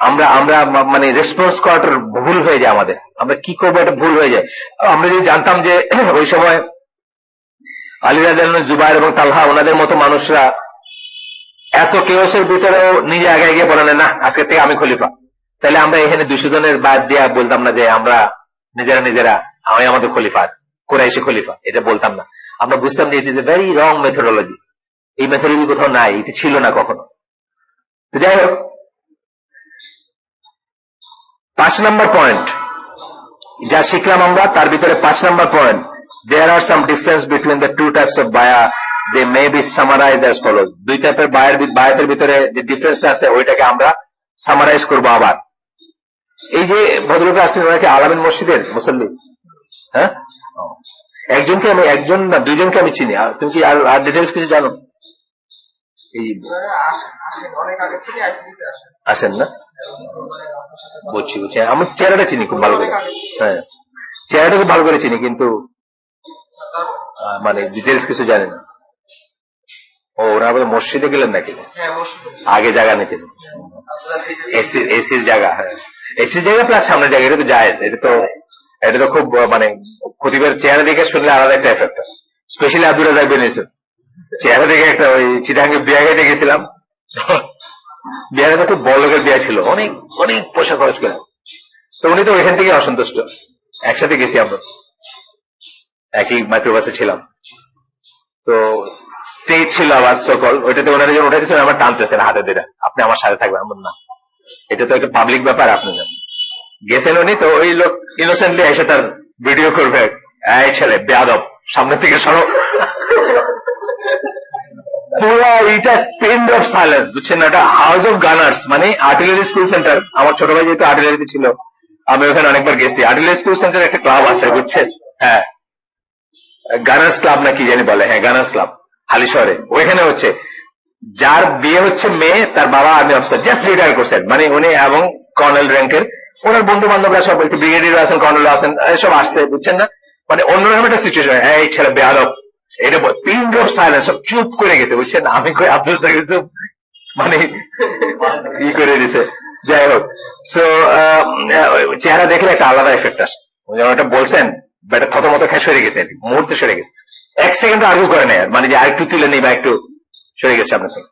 আমরা মানে রেসপন্স করাটা ভুল হয়ে যায় আমাদের, আমরা কি করবো এটা ভুল হয়ে যায়। আমরা যদি জানতাম যে ওই সময় আলী রাদিয়াল্লাহু আনহু, জুবায়ের এবং তালহা ওনাদের মতো মানুষরা এত কেওসের ভিতরেও নিজে আগে গিয়ে বলেন না আজকে থেকে আমি খলিফা, তাহলে আমরা এখানে 200 জনের বাদ দিয়ে বলতাম না যে আমরা নিজেরা আমি আমাদের খলিফা, কুরাইশি খলিফা, এটা বলতাম না। আমরা বুঝতাম যে it is a very wrong methodology, এই মেথোডোলজি কোথাও নাই, এটি ছিল না কখনো। তো যাই হোক, 5 নম্বর পয়েন্ট যা শিখলাম আমরা, তার ভিতরে 5 নম্বর point, there are some difference between the 2 types of বায়া, they may be summarized as follows. 2 টাইপের বায়াতের ভিতরে যে ডিফারেন্সটা আছে ওইটাকে আমরা সামারাইজ করবো আবার। এই যে ভদ্রলোক আসছেন, ওনাকে আলামিন মসজিদের মুসল্লি, হ্যাঁ, একজন না 2 জনকে আমি চিনি। তুমি কি আর ডিটেলস কিছু জানো? এই আসেন না, বুঝছি, আমি চেহারাটা চিনি খুব ভালো করে, হ্যাঁ চেহারাটা খুব ভালো করে চিনি, কিন্তু মানে ডিটেলস কিছু জানি না। ও ওরা আবার মসজিদে গেলেন নাকি? আগে জায়গা নিতেন, এসির জায়গা, হ্যাঁ এসির জায়গা প্লাস সামনের জায়গা, এটা তো জায়েজ। এটা তো খুব মানে খতিবের চেহারা দেখে শুনলে আলাদা একটা এফেক্ট, স্পেশালি আব্দুর রাজ্জাক বিন ইউসুফ চেহারা দেখে। একটা ওই চিটাঙ্গে বিয়া খাইতে গেছিলাম, বিয়াটা খুব বড় লোকের বিয়া ছিল, অনেক অনেক পয়সা খরচ করে, তো উনি তো ওইখান থেকে অসন্তুষ্ট। একসাথে গেছি আমরা, একই মাইক্রোবাসে ছিলাম, তো স্টেজ ছিল আবার সকল, ওইটাতে ওনারা যখন উঠাইতেছেন আমার টানতেছেন হাতে দিলে, আপনি আমার সাথে থাকবেন। আমার না, এটা তো একটা পাবলিক ব্যাপার, আপনি জানেন। গেছেন উনি, তো ওই লোক ইনোসেন্টলি এসে তার ভিডিও করবে, এই ছেলে বেয়াদব সামনে থেকে সরো, পুরো এটা পিন্ড অফ সাইলেন্স, বুঝছেন না? এটা হাউস অফ গানার্স, মানে আর্টিলারি স্কুল সেন্টার। আমার ছোট ভাই যেহেতু আর্টিলারিতে ছিল, আমি ওখানে অনেকবার গেছি। আর্টিলারি স্কুল সেন্টার একটা ক্লাব আছে, বুঝছেন, হ্যাঁ গানার্স ক্লাব না কি জানি বলে, হ্যাঁ গানার্স ক্লাব হালিশহরে। ওইখানে হচ্ছে যার বিয়ে হচ্ছে মেয়ে, তার বাবা আর্মি অফিসার, জাস্ট রিটায়ার করছেন, মানে উনি এবং কর্নেল র্যাঙ্কের, ওনার বন্ধু বান্ধবরা সব একটু ব্রিগেডিয়ার আছেন, কর্নেল আছেন, সব আসছে, বুঝছেন না? মানে অন্যরকম একটা সিচুয়েশন, এই ছেলে বেয়াদব, এটা পিন্ড অফ সাইলেন্স, সব চুপ করে গেছে, বুঝছেন। আমি কই আব্দুল ইউসুফ মানে ই করে দিছে। যাই হোক, সো চেহারা দেখলে একটা আলাদা এফেক্ট আসে। যেমন একটা বলছেন, বেটা থতমত খেয়ে সরে গেছে, মুহূর্তে সরে গেছে, 1 সেকেন্ড আর্গু করে নেয়, মানে যে আরেকটু তুলে নেই বা একটু সরে গেছে আপনার থেকে।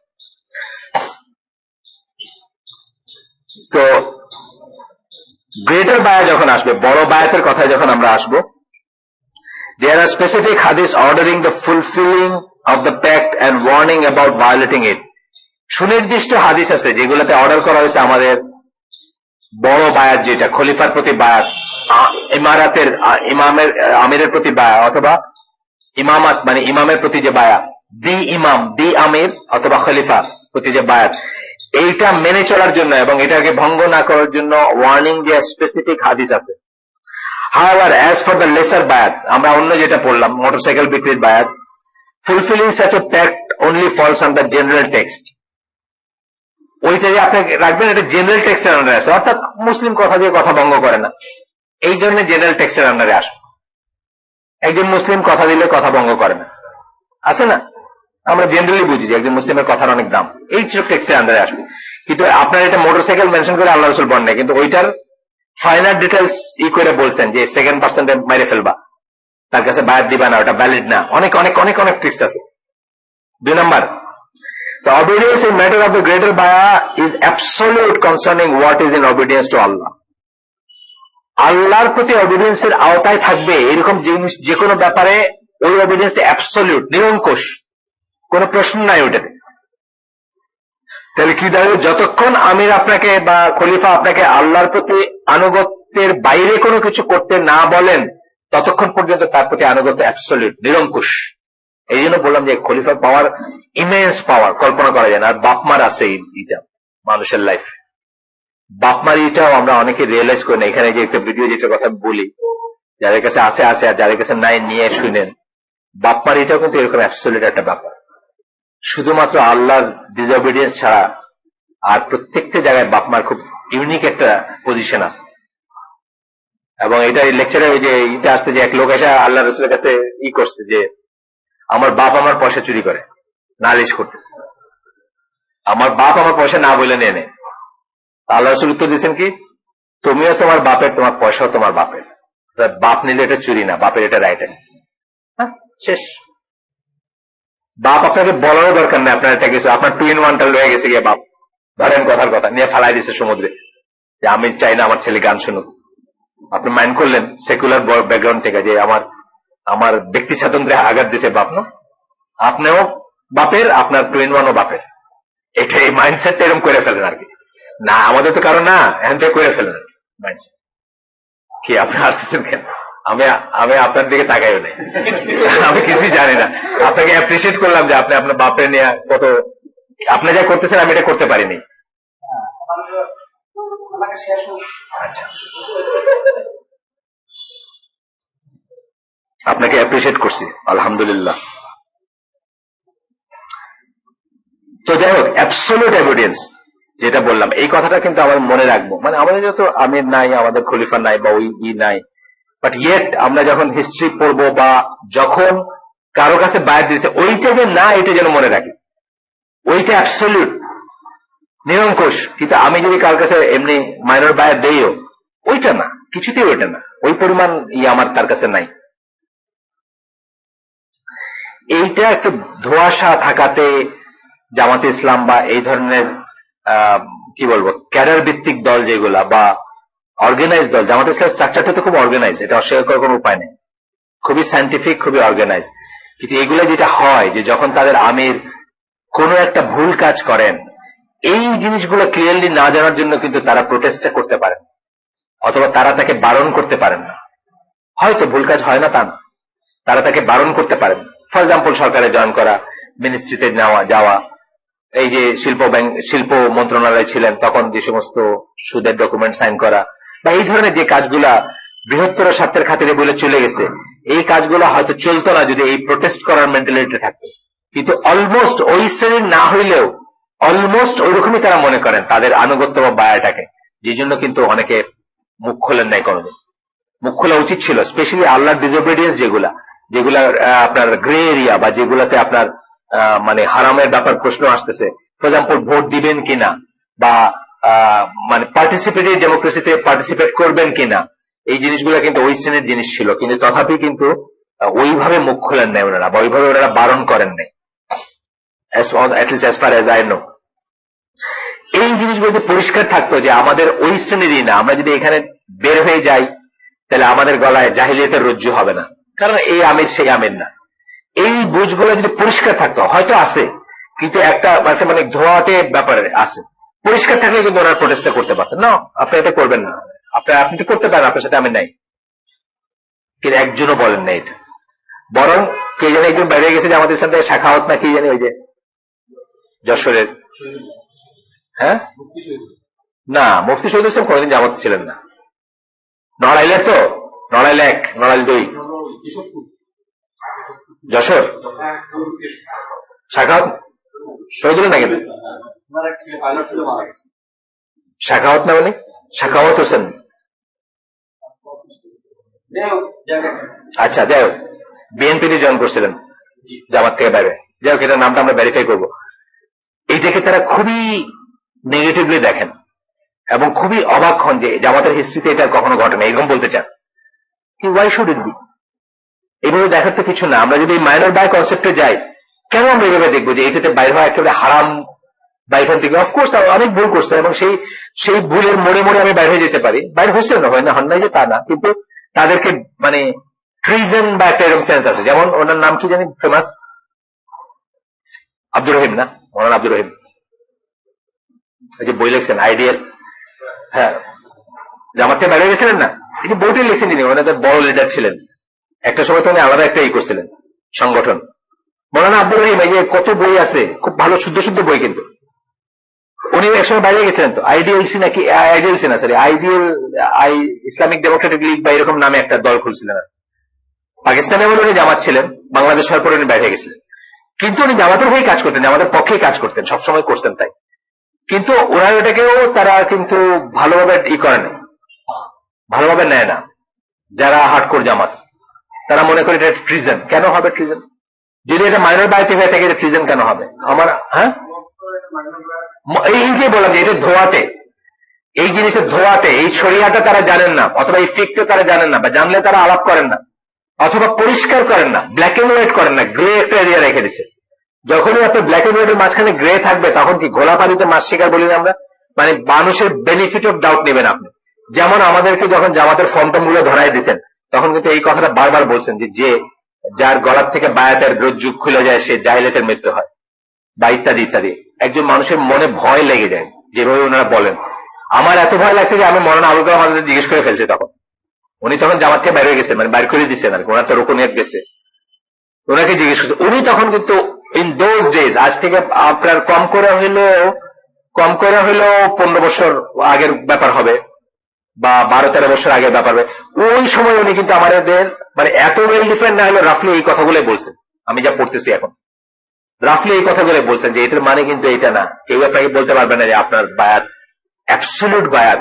তো গ্রেটার বায়া যখন আসবে, বড় বায়াতের কথায় যখন আমরা আসবো, there are specific hadith ordering the fulfilling of the pact and warning about violating it. সুনির্দিষ্ট হাদিস আছে যেগুলোতে অর্ডার করা হয়েছে আমাদের বড় বায়াত, যেটা খলিফার প্রতি বায়াত, ইমারাতের আমিরের প্রতি বায়া, অথবা ইমামাত মানে ইমামের প্রতি যে বায়া, দি আমির অথবা খলিফা প্রতি যে বায়াত, এইটা মেনে চলার জন্য এবং এটাকে ভঙ্গ না করার জন্য ওয়ার্নিং দেওয়া স্পেসিফিক হাদিস আছে। However, as for the lesser bayat, আমরা অন্য যেটা পড়লাম মোটরসাইকেল বিক্রির বায়াত, fulfilling such a pact only falls under general text. ওইটা যে আপনি রাখবেন, এটা জেনারেল টেক্সটের আন্ডারে আছে, অর্থাৎ মুসলিম কথা দিয়ে কথা ভঙ্গ করে না, এই জন্য জেনারেল টেক্সটের আন্ডারে আসবে। একজন মুসলিম কথা দিলে কথা ভঙ্গ করে না, আছে না? আমরা জেনারেলি বুঝি যে একজন মুসলিমের কথার অনেক দাম, এই টেক্সটের আন্ডারে আসবে। কিন্তু আপনার এটা মোটরসাইকেল মেনশন করে আল্লাহ রসুল বলেন, কিন্তু ওইটার ফাইনাল ডিটেলস করে বলছেন যে সেকেন্ড পার্সেন্টে মেরে ফেলবা, তার কাছে বায়াত দিবা না, ওটা ভ্যালিড না, অনেক অনেক অনেক অনেক ট্রিক্স আছে। 2 number, the obedience in matter of the greater baya is absolute concerning what is in obedience to Allah. আল্লাহর প্রতি অবিডিয়েন্সের আওতায় থাকবে এরকম জিনিস যে কোনো ব্যাপারে ওই অবিডিয়েন্সটা অ্যাবসলিউট, নিরঙ্কুশ, কোনো প্রশ্ন নাই ওটাতে। তাহলে কি দাঁড়াবে, যতক্ষণ আমির আপনাকে বা খলিফা আপনাকে আল্লাহর প্রতি আনুগত্যের বাইরে কোনো কিছু করতে না বলেন, ততক্ষণ পর্যন্ত তার প্রতি আনুগত্য অ্যাবসলিউট, নিরঙ্কুশ। এই জন্য বললাম যে খলিফার পাওয়ার ইমেন্স পাওয়ার, কল্পনা করা যায় না। আর বাপমার আছে এটা মানুষের লাইফ, বাপমার এটাও আমরা অনেকে রিয়েলাইজ করি না। এখানে যে একটা ভিডিও যেটা কথা বলি, যাদের কাছে আছে আছে আর যাদের কাছে নাই নিয়ে শুনেন, বাপমার এটাও কিন্তু এরকম অ্যাবসলিউট একটা ব্যাপার। শুধুমাত্র আল্লাহর ডিসঅবিডিয়েন্স ছাড়া আর প্রত্যেকটা জায়গায় বাপমার খুব ইউনিক একটা পজিশন আছে। এবং এটা লেকচারে ওই যে ইতে আসছে যে এক লোক এসে আল্লাহ রসুলের কাছে করছে যে আমার বাপ আমার পয়সা চুরি করে, নালিশ করতেছে, আমার বাপ আমার পয়সা না বলে নিয়ে নেয়। আল্লাহ রসুল উত্তর দিচ্ছেন কি, তুমিও তোমার বাপের, তোমার পয়সাও তোমার বাপের, বাপ নিলে এটা চুরি না, বাপের এটা রাইট আছে। শেষ। বাপ আপনাকে বলারও দরকার নেই আপনার এটা কিছু, আপনার 2 in 1টা লয়ে গেছে গিয়ে বাপ, ধরেন কথার কথা নিয়ে ফেলাই দিচ্ছে সমুদ্রে, যে আমি চাই না আমার ছেলে গান শুনুক। আপনি মাইন্ড করলেন সেকুলার ব্যাকগ্রাউন্ড থেকে যে আমার ব্যক্তি স্বাতন্ত্র্যে আঘাত দিছে বাপ, না আপনিও বাপের, আপনার 2 in 1ও বাপের। এটা এই মাইন্ডসেটটা এরকম করে ফেলেন আর কি। না আমাদের তো কারণ না, এখান থেকে করে ফেলেন মাইন্ডসেট। কি আপনি আসতেছেন কেন? আমি আপনার দিকে তাকাইও নাই, আমি কিছুই জানি না। আপনাকে অ্যাপ্রিসিয়েট করলাম যে আপনি আপনার বাপরে নিয়ে কত, আপনি যা করতেছেন আমি এটা করতে পারিনি। আচ্ছা, আপনাকে অ্যাপ্রিসিয়েট করছি, আলহামদুলিল্লাহ। তো যাই হোক, অ্যাবসলিউট এভিডেন্স যেটা বললাম, এই কথাটা কিন্তু আমার মনে রাখবো। মানে আমাদের যত আমির নাই, আমাদের খলিফা নাই বা ওই নাই, বাট ইয়েট আমরা যখন হিস্ট্রি পড়বো বা যখন কারো কাছে বায়াত দিয়েছে, ওইটা যে না এটা যেন মনে রাখি, ওইটা অ্যাবসলিউট নিরঙ্কুশ। কিন্তু আমি যদি কার কাছে এমনি মাইনর বায়াত দেইও, ওইটা না, কিছুতেই ওইটা না, ওই পরিমাণ আমার তার কাছে নাই। এইটা একটু ধোঁয়াশা থাকাতে জামাতে ইসলাম বা এই ধরনের কি বলবো ক্যাডার ভিত্তিক দল যেগুলা বা অর্গানাইজ দল, জামাতে ইসলাম স্ট্রাকচারটা তো খুব অর্গানাইজ, এটা অস্বীকার করার কোনো উপায় নেই, খুবই সায়েন্টিফিক, খুবই অর্গানাইজ। কিন্তু এগুলো যেটা হয় যে যখন তাদের আমির কোনো একটা ভুল কাজ করেন, এই জিনিসগুলো ক্লিয়ারলি না জানার জন্য কিন্তু তারা প্রোটেস্টটা করতে পারেন, অথবা তারা তাকে বারণ করতে পারেন না। হয়তো ভুল কাজ হয় না তা না, তারা তাকে বারণ করতে পারেন। ফর এক্সাম্পল, সরকারে জয়েন করা, মিনিস্ট্রিতে যাওয়া, এই যে শিল্প মন্ত্রণালয় ছিলেন তখন যে সমস্ত সুদের ডকুমেন্ট সাইন করা, বা এই ধরনের যে কাজগুলা বৃহত্তর স্বার্থের খাতিরে বলে চলে গেছে, এই কাজগুলো হয়তো চলতো না যদি এই প্রোটেস্ট করার মেন্টালিটি থাকতো। কিন্তু অলমোস্ট ওই শ্রেণীর না হইলেও অলমোস্ট ওইরকমই তারা মনে করেন তাদের আনুগত্য বা বায়াটাকে, যে জন্য কিন্তু অনেকে মুখ খোলেন নাই কোনোদিন। মুখ খোলা উচিত ছিল, স্পেশালি আল্লাহর ডিসঅবিডিয়েন্স যেগুলা আপনার গ্রে এরিয়া বা যেগুলাতে আপনার মানে হারামের ব্যাপার প্রশ্ন আসতেছে। ফর এক্সাম্পল, ভোট দিবেন কিনা বা মানে পার্টিসিপেটরি ডেমোক্রেসিতে পার্টিসিপেট করবেন কিনা, এই জিনিসগুলো কিন্তু ওই শ্রেণীর জিনিস ছিল। কিন্তু তথাপি কিন্তু ওইভাবে মুখ খোলেন নাই ওনারা, বা ওইভাবে ওনারা বারণ করেন নাই, at least as far as I know. এই জিনিসগুলো যদি পরিষ্কার থাকতো যে আমাদের ওই শ্রেণীরই না, আমরা যদি এখানে বের হয়ে যাই তাহলে আমাদের গলায় জাহিলিয়াতের রজ্জু হবে না, কারণ এই আমির সেই আমির না। এই বুঝগুলো যদি পরিষ্কার থাকতো, হয়তো আছে কিন্তু একটা মানে ধোয়াটে ব্যাপারে আছে, পরিষ্কার থাকলে কিন্তু ওনারা প্রোটেস্টটা করতে পারতেন। না, আপনি এটা করবেন না, আপনি তো করতে পারেন, আপনার সাথে আমি নাই। কিন্তু একজনও বলেন না এটা, বরং কে জানি একজন বেরিয়ে গেছে যে আমাদের সাথে শাখাওয়াত না কি জানি, ওই যে যশোরের, হ্যাঁ না, মুফতি শহীদুল ইসলাম কোনদিন জামাত ছিলেন না। নড়াইলের তো, নড়াইল 1, নড়াইল 2, যশোর শাখাওয়াত শহীদুল না, কিন্তু শাখাওয়াত না, মানে শাখাওয়াত হোসেন। আচ্ছা, যাই হোক, বিএনপিতে জয়েন করছিলেন জামাত থেকে বাইরে, যাই হোক, এটার নামটা আমরা ভেরিফাই করবো। এইটাকে তারা খুবই নেগেটিভলি দেখেন এবং খুবই অবাক হন যে জামাতের হিস্ট্রিতে এটা কখনো ঘটে না, এরকম বলতে চান। কি ওয়াই শুড ইট বি? এইভাবে দেখার তো কিছু না। আমরা যদি মাইনর বাই কনসেপ্টে যাই, কেন আমরা এইভাবে দেখবো যে এটাতে বাইর হওয়া একেবারে হারাম বা এখান থেকে? অফকোর্স অনেক ভুল করছে এবং সেই ভুলের মোড়ে মোড়ে আমি বাইরে হয়ে যেতে পারি। বাইরে হচ্ছে না, হয় না, হন নাই যে তা না, কিন্তু তাদেরকে মানে ট্রিজন বা একটা এরকম সেন্স আছে। যেমন ওনার নাম কি জানি, ফেমাস আব্দুর রহিম, না মৌলানা আব্দুর রহিম, এই যে বই লিখছেন আইডিয়াল, হ্যাঁ, জামাত থেকে বাইরে গেছিলেন না, এই যে বইটি লিখছেন তিনি, ওনাদের বড় লিডার ছিলেন। একটা সময় তো উনি আলাদা একটা করছিলেন সংগঠন। মৌলানা আব্দুর রহিম, এই যে কত বই আছে, খুব ভালো শুদ্ধ শুদ্ধ বই, কিন্তু উনি একসময় বাইরে গেছিলেন তো, আইডিএলসি নাকি, আইডিএলসি না সরি, ইসলামিক ডেমোক্রেটিক লীগ বা এরকম নামে একটা দল খুলছিলেন। পাকিস্তানে বলে উনি জামাত ছিলেন, বাংলাদেশ হওয়ার পরে উনি বাইরে গেছিলেন। কিন্তু উনি জামাতের হয়ে কাজ করতেন, আমাদের পক্ষেই কাজ করতেন, সবসময় করতেন তাই। কিন্তু ওনার এটাকেও তারা কিন্তু ভালোভাবে করে নেয়, ভালোভাবে নেয় না। যারা হার্ডকোর জামাত তারা মনে করে এটা ট্রিজন। কেন হবে ট্রিজন? যদি এটা মাইনর বায়তে হয়ে থাকে, এটা ট্রিজন কেন হবে? আমার হ্যাঁ, এই যে বললাম যে এটা ধোয়াতে, এই জিনিসের ধোয়াতে, এই শরিয়াটা তারা জানেন না, অথবা এই ফিকটা তারা জানেন না, বা জানলে তারা আলাপ করেন না, অথবা পরিষ্কার করেন না, ব্ল্যাক এন্ড হোয়াইট করেন না, গ্রে একটা এরিয়া রেখে দিচ্ছে। যখনই আপনি ব্ল্যাক এন্ড হোয়াইটের মাঝখানে গ্রে থাকবে, তখন কি ঘোলা পানিতে মাছ শিকার বলি না আমরা, মানে মানুষের বেনিফিট অফ ডাউট নেবেন আপনি। যেমন আমাদেরকে যখন জামাতের ফর্ম টর্ম গুলো ধরাই দিচ্ছেন, তখন কিন্তু এই কথাটা বারবার বলছেন যে যার গলার থেকে বায়াতের রজ্জু খুলে যায় সে জাহিলিয়াতের মৃত্যু হয়, বা ইত্যাদি ইত্যাদি। একজন মানুষের মনে ভয় লেগে যায়, যেভাবে ওনারা বলেন। আমার এত ভয় লাগছে যে আমি মৌলানা আবুল কালাম আজাদ জিজ্ঞেস করে ফেলছি তখন। উনি তখন জামাত থেকে বাইরে গেছেন, মানে বাইর করে দিচ্ছেন আর কি, ওনার তো রুকনিয়াত গেছে, ওনাকে জিজ্ঞেস করছে। উনি তখন কিন্তু ইন দোজ ডেজ, আজ থেকে আপনার কম করে হইলেও 15 বছর আগের ব্যাপার হবে, বা 12-13 বছর আগের ব্যাপার হবে। ওই সময় উনি কিন্তু আমাদের মানে এত ওয়েল ডিফাইন্ড না হলে রাফলি এই কথাগুলোই বলছেন। আমি যা পড়তেছি এখন, রাফলি এই কথাগুলো বলছেন যে এটার মানে কিন্তু এটা না। কেউ আপনাকে বলতে পারবে না যে আপনার বায়াত অ্যাবসলিউট বায়াত,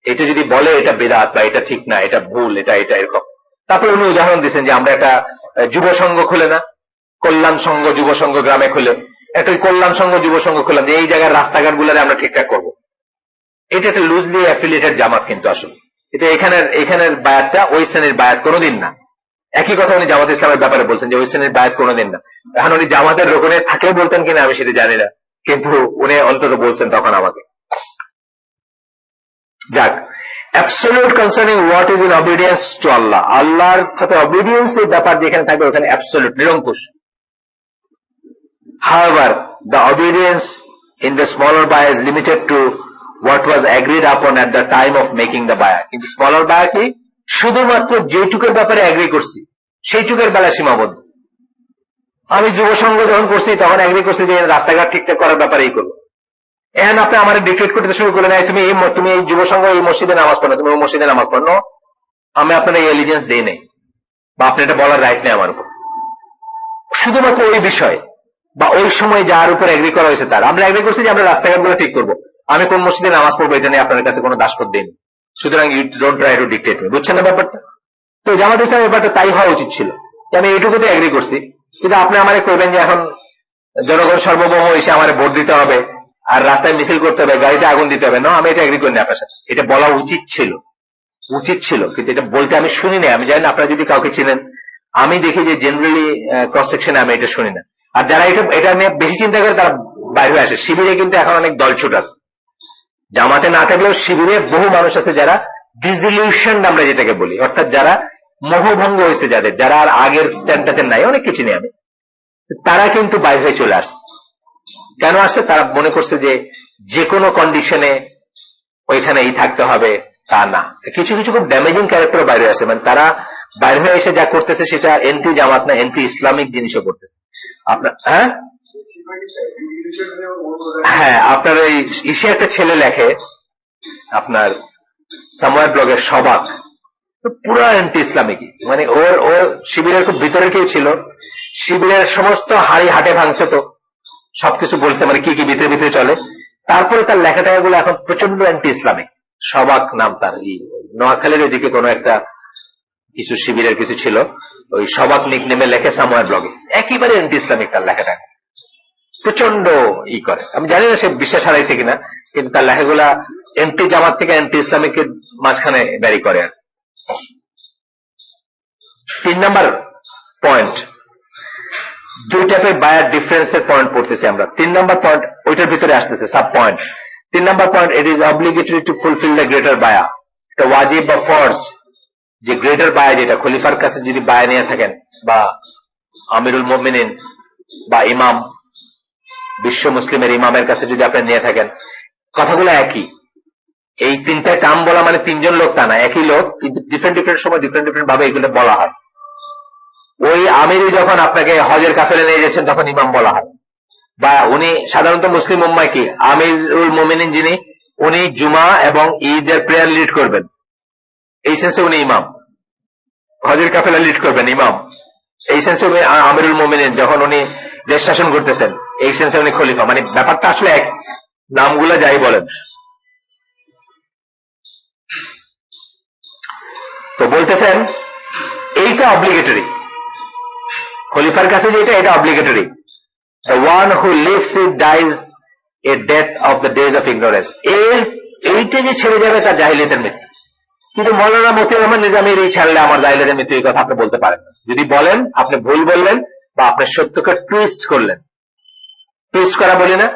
এটা যদি বলে এটা বেদাত বা এটা ঠিক না, এটা ভুল, এটা এরকম। তারপরে উনি উদাহরণ দিচ্ছেন যে আমরা একটা যুব সংঘ খুলে না, কল্যাণ সংঘ যুব সংঘ গ্রামে খুলে, একটা কল্যাণ সংঘ যুব সংঘ খুললাম যে এই জায়গার রাস্তাঘাট গুলারে আমরা ঠিকঠাক করবো। এটা একটা লুজলি অ্যাফিলিয়েটেড জামাত কিন্তু আসলে এটা এখানের বায়াতটা ওই শ্রেণীর বায়াত কোনোদিন না। একই কথা উনি জামাত ইসলামের ব্যাপারে বলছেন যে ওই শ্রেণীর বায়াত কোনোদিন না। এখন উনি জামাতের রোকনে থাকলেও বলতেন কিনা আমি সেটা জানি না, কিন্তু উনি অন্তত বলছেন তখন আমাকে। যাক, absolute concerning what is in obedience to Allah, আল্লাহর সাথে অবিডিয়েন্স এর ব্যাপার যেখানে থাকবে ওখানে অ্যাবসলিউট নিরঙ্কুশ। However, the obedience in the smaller buyer is limited to what was agreed upon at the time of making the buyer. কিন্তু স্মলার বায়ার কি শুধুমাত্র যেটুকের ব্যাপারে এগ্রি করছি সেইটুকের বেলা সীমাবদ্ধ। আমি যুব সংঘ যখন করছি তখন এগ্রি করছি যে রাস্তাঘাট ঠিকঠাক করার ব্যাপারে এই করবো। এখন আপনি আমার ডিক্টেট করতে শুরু করলেন তুমি এই যুব সংঘ এই মসজিদে নামাজ পড়ো, তুমি ওই মসজিদে নামাজ পড়ো, আমি আপনার এই এলিজেন্স দেই নাই, বা আপনি এটা বলার রাইট নেই আমার উপর। শুধুমাত্র ওই বিষয় বা ওই সময় যার উপর এগ্রি করা হয়েছে তার আমরা এগ্রি করছি যে আমরা রাস্তাঘাটগুলো ঠিক করবো, আমি কোন মসজিদে নামাজ পড়বো এটা নিয়ে আপনার কাছে কোনো দাসপদ দিন। সুতরাং you don't try to dictate me, বুঝছেন না ব্যাপারটা? তো জামাত ইসলামের ব্যাপারটা তাই হওয়া উচিত ছিল যে আমি এইটুকুতে এগ্রি করছি, কিন্তু আপনি আমারে করবেন যে এখন জনগণ সর্বভৌম এসে আমার ভোট দিতে হবে আর রাস্তায় মিছিল করতে হবে, গাড়িতে আগুন দিতে হবে। না, আমি এটা এগ্রি করিনি আপনার সাথে। এটা বলা উচিত ছিল, কিন্তু এটা বলতে আমি শুনি না। আমি জানি না আপনারা যদি কাউকে চিনেন, আমি দেখি যে জেনারেলি ক্রস সেকশনে আমি এটা শুনি না। আর যারা এটা নিয়ে বেশি চিন্তা করে তারা বাইরে আসে। শিবিরে কিন্তু এখন অনেক দলছুট আছে, জামাতে না থাকলেও শিবিরে বহু মানুষ আছে যারা ডিসিলিউশন আমরা যেটাকে বলি, অর্থাৎ যারা মোহভঙ্গ হয়েছে, যারা আর আগের স্ট্যান্ডটাতে নাই, অনেক কিছু নেই আমি, তারা কিন্তু বাইরে হয়ে চলে আসছে। কেন আসছে? তারা মনে করছে যে কোনো কন্ডিশনে ওইখানেই থাকতে হবে, তা না। কিছু খুব ড্যামেজিং ক্যারেক্টার বাইরে আসে, মানে তারা বাইরে হয়ে এসে যা করতেছে সেটা এন্টি জামাত না, এন্টি ইসলামিক জিনিসও করতেছে। আপনার হ্যাঁ, আপনার এই ইসে একটা ছেলে লেখে আপনার সামওয়্যার ব্লগের সবাক, পুরো অ্যান্টি ইসলামিক, মানে ওর শিবিরের খুব ভিতরে কেউ ছিল, শিবিরের সমস্ত হাড়ি হাটে ভাঙছে, তো সবকিছু বলছে মানে কি ভিতরে চলে। তারপরে তার লেখাটাগুলো এখন প্রচন্ড অ্যান্টি ইসলামিক। সবাক নাম তার, নোয়াখালীর ওইদিকে কোনো একটা কিছু শিবিরের কিছু ছিল, ওই সবাক নিক নেমে লেখে সামওয়্যার ব্লগে, একেবারে অ্যান্টি ইসলামিক তার লেখাটা। প্রচন্ড ই করে। আমি জানি না সে বিশ্বাস হারাইছে কিনা, কিন্তু তার লেখাগুলা এন্টি জামাত থেকে এন্টি ইসলামিকের মাঝখানে ব্যারি করে। 3 নাম্বার পয়েন্ট, দুই টাইপের বায়ার ডিফারেন্সের পয়েন্ট পড়তেছি আমরা। 3 নাম্বার পয়েন্ট ওইটার ভিতরে আসতেছে sub point. 3 number point, it is obligatory two fulfil the greater বায়া। এটা ওয়াজিব বা ফরজ যে গ্রেটার বায়া, যেটা খলিফার কাছে যদি বায়া নিয়ে থাকেন বা আমিরুল মুমিনিন বা ইমাম, বিশ্ব মুসলিমের ইমামের কাছে যদি আপনি নিয়ে থাকেন, কথাগুলো একই। এই 3টা কাম বলা মানে 3জন লোক তা না, একই লোক, কিন্তু ডিফারেন্ট ডিফারেন্ট সময় ডিফারেন্ট ডিফারেন্ট ভাবে এগুলো বলা হয়। ওই আমিরই যখন আপনাকে হজের কাফেলে নিয়ে যাচ্ছেন তখন ইমাম বলা হয়, বা উনি সাধারণত মুসলিম উম্মায় কি আমিরুল মুমিনিন যিনি, উনি জুমা এবং ঈদের প্রেয়ার লিড করবেন, এই সেন্সে উনি ইমাম। হজের কাফেলা লিড করবেন ইমাম, এই সেন্সে উনি আমিরুল মুমিনিন। যখন উনি দেশ শাসন করতেছেন, এই সেন্সে উনি খলিফা। মানে ব্যাপারটা আসলে এক, নামগুলো যাই বলেন। তো বলতেছেন এইটা অব্লিগেটরি, খলিফার কাছে যেটা, এটা obligatory. The one who leaves it dies a death of the days of ignorance. এইটা যে ছেড়ে যাবে তার জাহিলিয়াতের মৃত্যু। কিন্তু মৌলানা মতিউর রহমান নিজামীর এই ছাড়লে আমার জাহিলিয়াতের মৃত্যু, এই কথা আপনি বলতে পারেন না। যদি বলেন আপনি ভুল বললেন, বা আপনি সত্যকে টুইস্ট করলেন। টুইস্ট করা বলি না,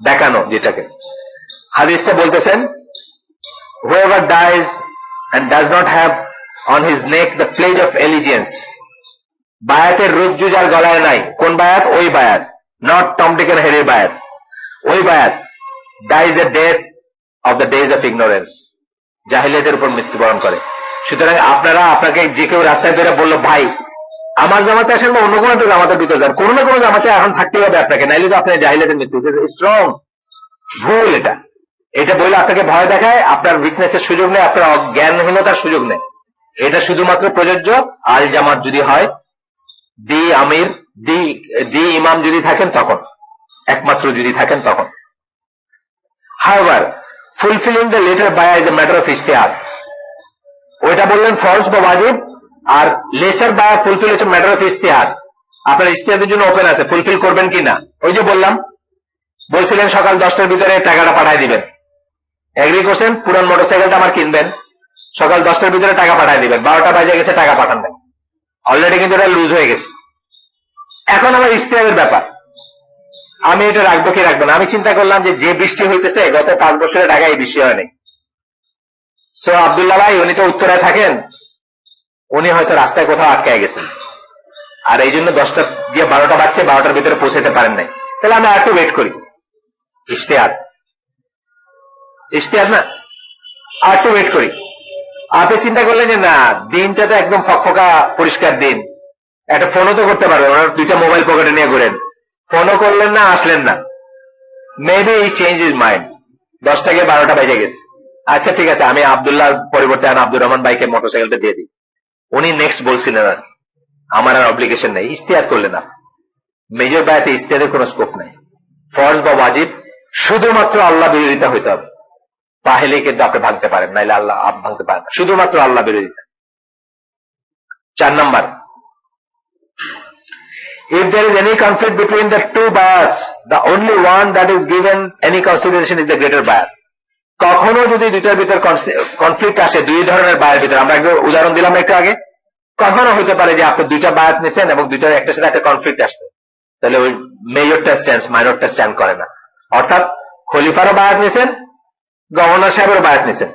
দেখানো যেটাকে। হাদিসটা বলতেছেন, whoever dies and does not have on his neck the pledge of allegiance, বায়াতের রজ্জু যার গলায় নাই। কোন বায়াত? ওই বায়াত, নট টম ডিক এন্ড হ্যারির বায়াত, ওই বায়াত। dies a death of the days of ignorance, জাহিলিয়াতের উপর মৃত্যুবরণ করে। সুতরাং আপনাকে যে কেউ রাস্তায় ধরে বললো, ভাই আমার জামাতে আসেন বা অন্য কোনো একটা জামাতের ভিতরে যান, কোনো না কোনো জামাতে এখন থাকতেই হবে আপনাকে, নাইলে তো আপনার জাহিলিয়াতের মৃত্যু। স্ট্রং ভুল এটা। এটা বলে আপনাকে ভয় দেখায়, আপনার উইকনেসের সুযোগ নেই, আপনার জ্ঞানহীনতার সুযোগ নেই। এটা শুধুমাত্র প্রযোজ্য আল জামাত যদি হয়, দি আমির, দি ইমাম যদি থাকেন তখন, একমাত্র যদি থাকেন তখন। However, fulfilling the later baya is a matter of ijtihad. ওইটা বললেন ফরজ বা ওয়াজিব, আর লেসার বায়া ফুলফিল হচ্ছে ম্যাটার অফ ইজতিহাদ। আপনার ইজতিহাদের জন্য ওপেন আছে, ফুলফিল করবেন কিনা। ওই যে বলছিলেন সকাল 10টার ভিতরে টাকাটা পাঠায় দিবেন, এগ্রি করছেন, পুরান মোটরসাইকেলটা আমার কিনবেন, সকাল 10টার ভিতরে টাকা পাঠায় দিবেন, 12টা বাজে গেছে টাকা পাঠান নাই, অলরেডি কিন্তু এটা লুজ হয়ে গেছে। এখন আমার ইজতিহাদের ব্যাপার, আমি এটা রাখবো কি রাখবো না। আমি চিন্তা করলাম যে বৃষ্টি হইতেছে, গত 5 বছরের ঢাকায় এই বৃষ্টি হয়নি। সো আব্দুল্লাহ ভাই, উনি তো উত্তরায় থাকেন, উনি হয়তো রাস্তায় কোথাও আটকায় গেছেন, আর এই জন্য 10টা দিয়ে 12টা বাজছে, 12টার ভিতরে পৌঁছাতে পারেন নাই। তাহলে আমি একটু ওয়েট করি। ইজতিহাদ না, আর একটু ওয়েট করি। আপনি চিন্তা করলেন যে না, দিনটা তো একদম ফকফকা পরিষ্কার দিন, একটা ফোনও তো করতে পারবেন, ওনার 2টা মোবাইল পকেটে নিয়ে ঘুরেন, ফোনও করলেন না, আসলেন না। Maybe E change is mind, 10টা গিয়ে 12টা বেজে গেছে। আচ্ছা ঠিক আছে, আমি আব্দুল্লাহর পরিবর্তে আব্দুর রহমান ভাইকে মোটরসাইকেলটা দিয়ে দিই। উনি নেক্সট বলছিলেন আর আমার আর অব্লিগেশন নেই, ইজতিহাদ করলেন না। মেজর বায়াতে ইজতিহাদের কোনো স্কোপ নাই। ফরজ বা ওয়াজিব শুধুমাত্র আল্লাহ বিরোধিতা হইতে হবে, তাহলে কিন্তু আপনি ভাঙতে পারেন, নাইলে আল্লাহ ভাঙতে পারেন না, শুধুমাত্র আল্লাহ বিরোধিতা। 4 number, if there is any conflict between the two bayats, the only one that is given any consideration is the greater bayat. কখনো যদি দুইটার ভিতর কনফ্লিক্ট আসে, দুই ধরনের বায়ের ভিতরে, আমরা একটু উদাহরণ দিলাম একটু আগে, কখনো হতে পারে যে আপনি 2টা বায়াত নিছেন এবং দুইটার একটার সাথে একটা কনফ্লিক্ট আসছে, তাহলে ওই মেজরটা স্ট্যান্ড, মাইনরটা স্ট্যান্ড করে না। অর্থাৎ খলিফারও বায়াত নিছেন, গভর্নর সাহেবেরও বায়াত নিছেন,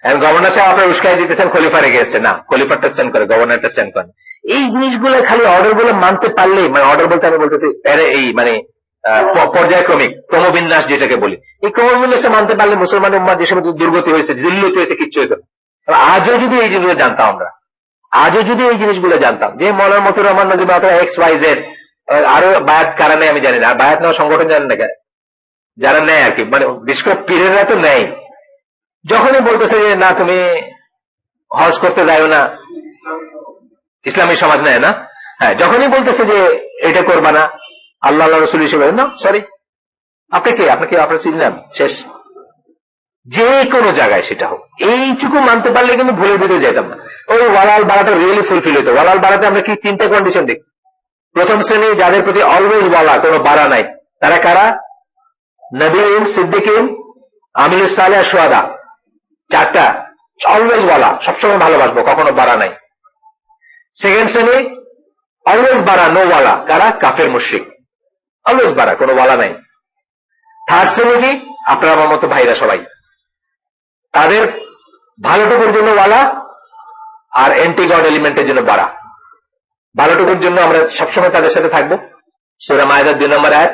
এখন গভর্নর সাহেব আপনার উস্কাই দিতেছেন, খলিফা রেখে এসছে না, খলিফারটা স্ট্যান্ড করে, গভর্নরটা স্ট্যান্ড করে। এই জিনিসগুলো খালি অর্ডার গুলো মানতে পারলেই, মানে অর্ডার বলতে আমি বলতেছি এই মানে পর্যায়ক্রমিক ক্রমবিন্যাস যেটাকে বলি, এই ক্রমবিন্যাসটা মানতে পারলে মুসলমান উম্মাহ যে সমস্ত দুর্গতি হয়েছে, জিল্লতি হয়েছে, কিচ্ছু হতো না। আজও যদি এই জিনিসগুলো জানতাম আমরা, আজও যদি এই জিনিসগুলো জানতাম যে মৌলানা মতিউর রহমান নজিব XYZ আরো বায়াত কারা নেই আমি জানি না, আর বায়াত নেওয়া সংগঠন জানেন না কেন, যারা নেয় আর কি, মানে বিশেষ করে পীরেরা তো নেই। যখনই বলতেছে যে না তুমি হজ করতে যাও না, ইসলামী সমাজ নেয় না, হ্যাঁ, যখনই বলতেছে যে এটা করবা না, আল্লাহ রসুল হিসেবে না, সরি আপনাকে আপনার চিনলাম শেষ, যে কোনো জায়গায় সেটা হোক, এইটুকু মানতে পারলে কিন্তু ভুলের ভিতরে যেতাম না। ওই ওয়ালাল বাড়াটা রিয়েলি ফুলফিল হইতো। ওয়ালাল বাড়াতে আমরা কি 3টা কন্ডিশন দেখছি। প্রথম শ্রেণী, যাদের প্রতি অলওয়েজ ওয়ালা, কোনো বাড়া নাই, তারা কারা? নবীন, সিদ্দিকিন, আমিলুস সালেহ, শুহাদা। চারটা অলওয়েজ ওয়ালা, সবসময় ভালোবাসবো, কখনো বাড়া নাই। সেকেন্ড শ্রেণী অলওয়েজ বাড়া, নো ওয়ালা, কারা? কাফের মুশরিক, অলওয়েজ বাড়া, কোনো ওয়ালা নাই। থার্ড শ্রেণী কি? আপনারা আমার মতো ভাইরা সবাই, তাদের ভালোটুকুর জন্য ওয়ালা আর এন্টি গড এলিমেন্টের জন্য বাড়া। ভালোটুকুর জন্য আমরা সবসময় তাদের সাথে থাকবো, সূরা মায়েদার 2 নম্বর আয়াত,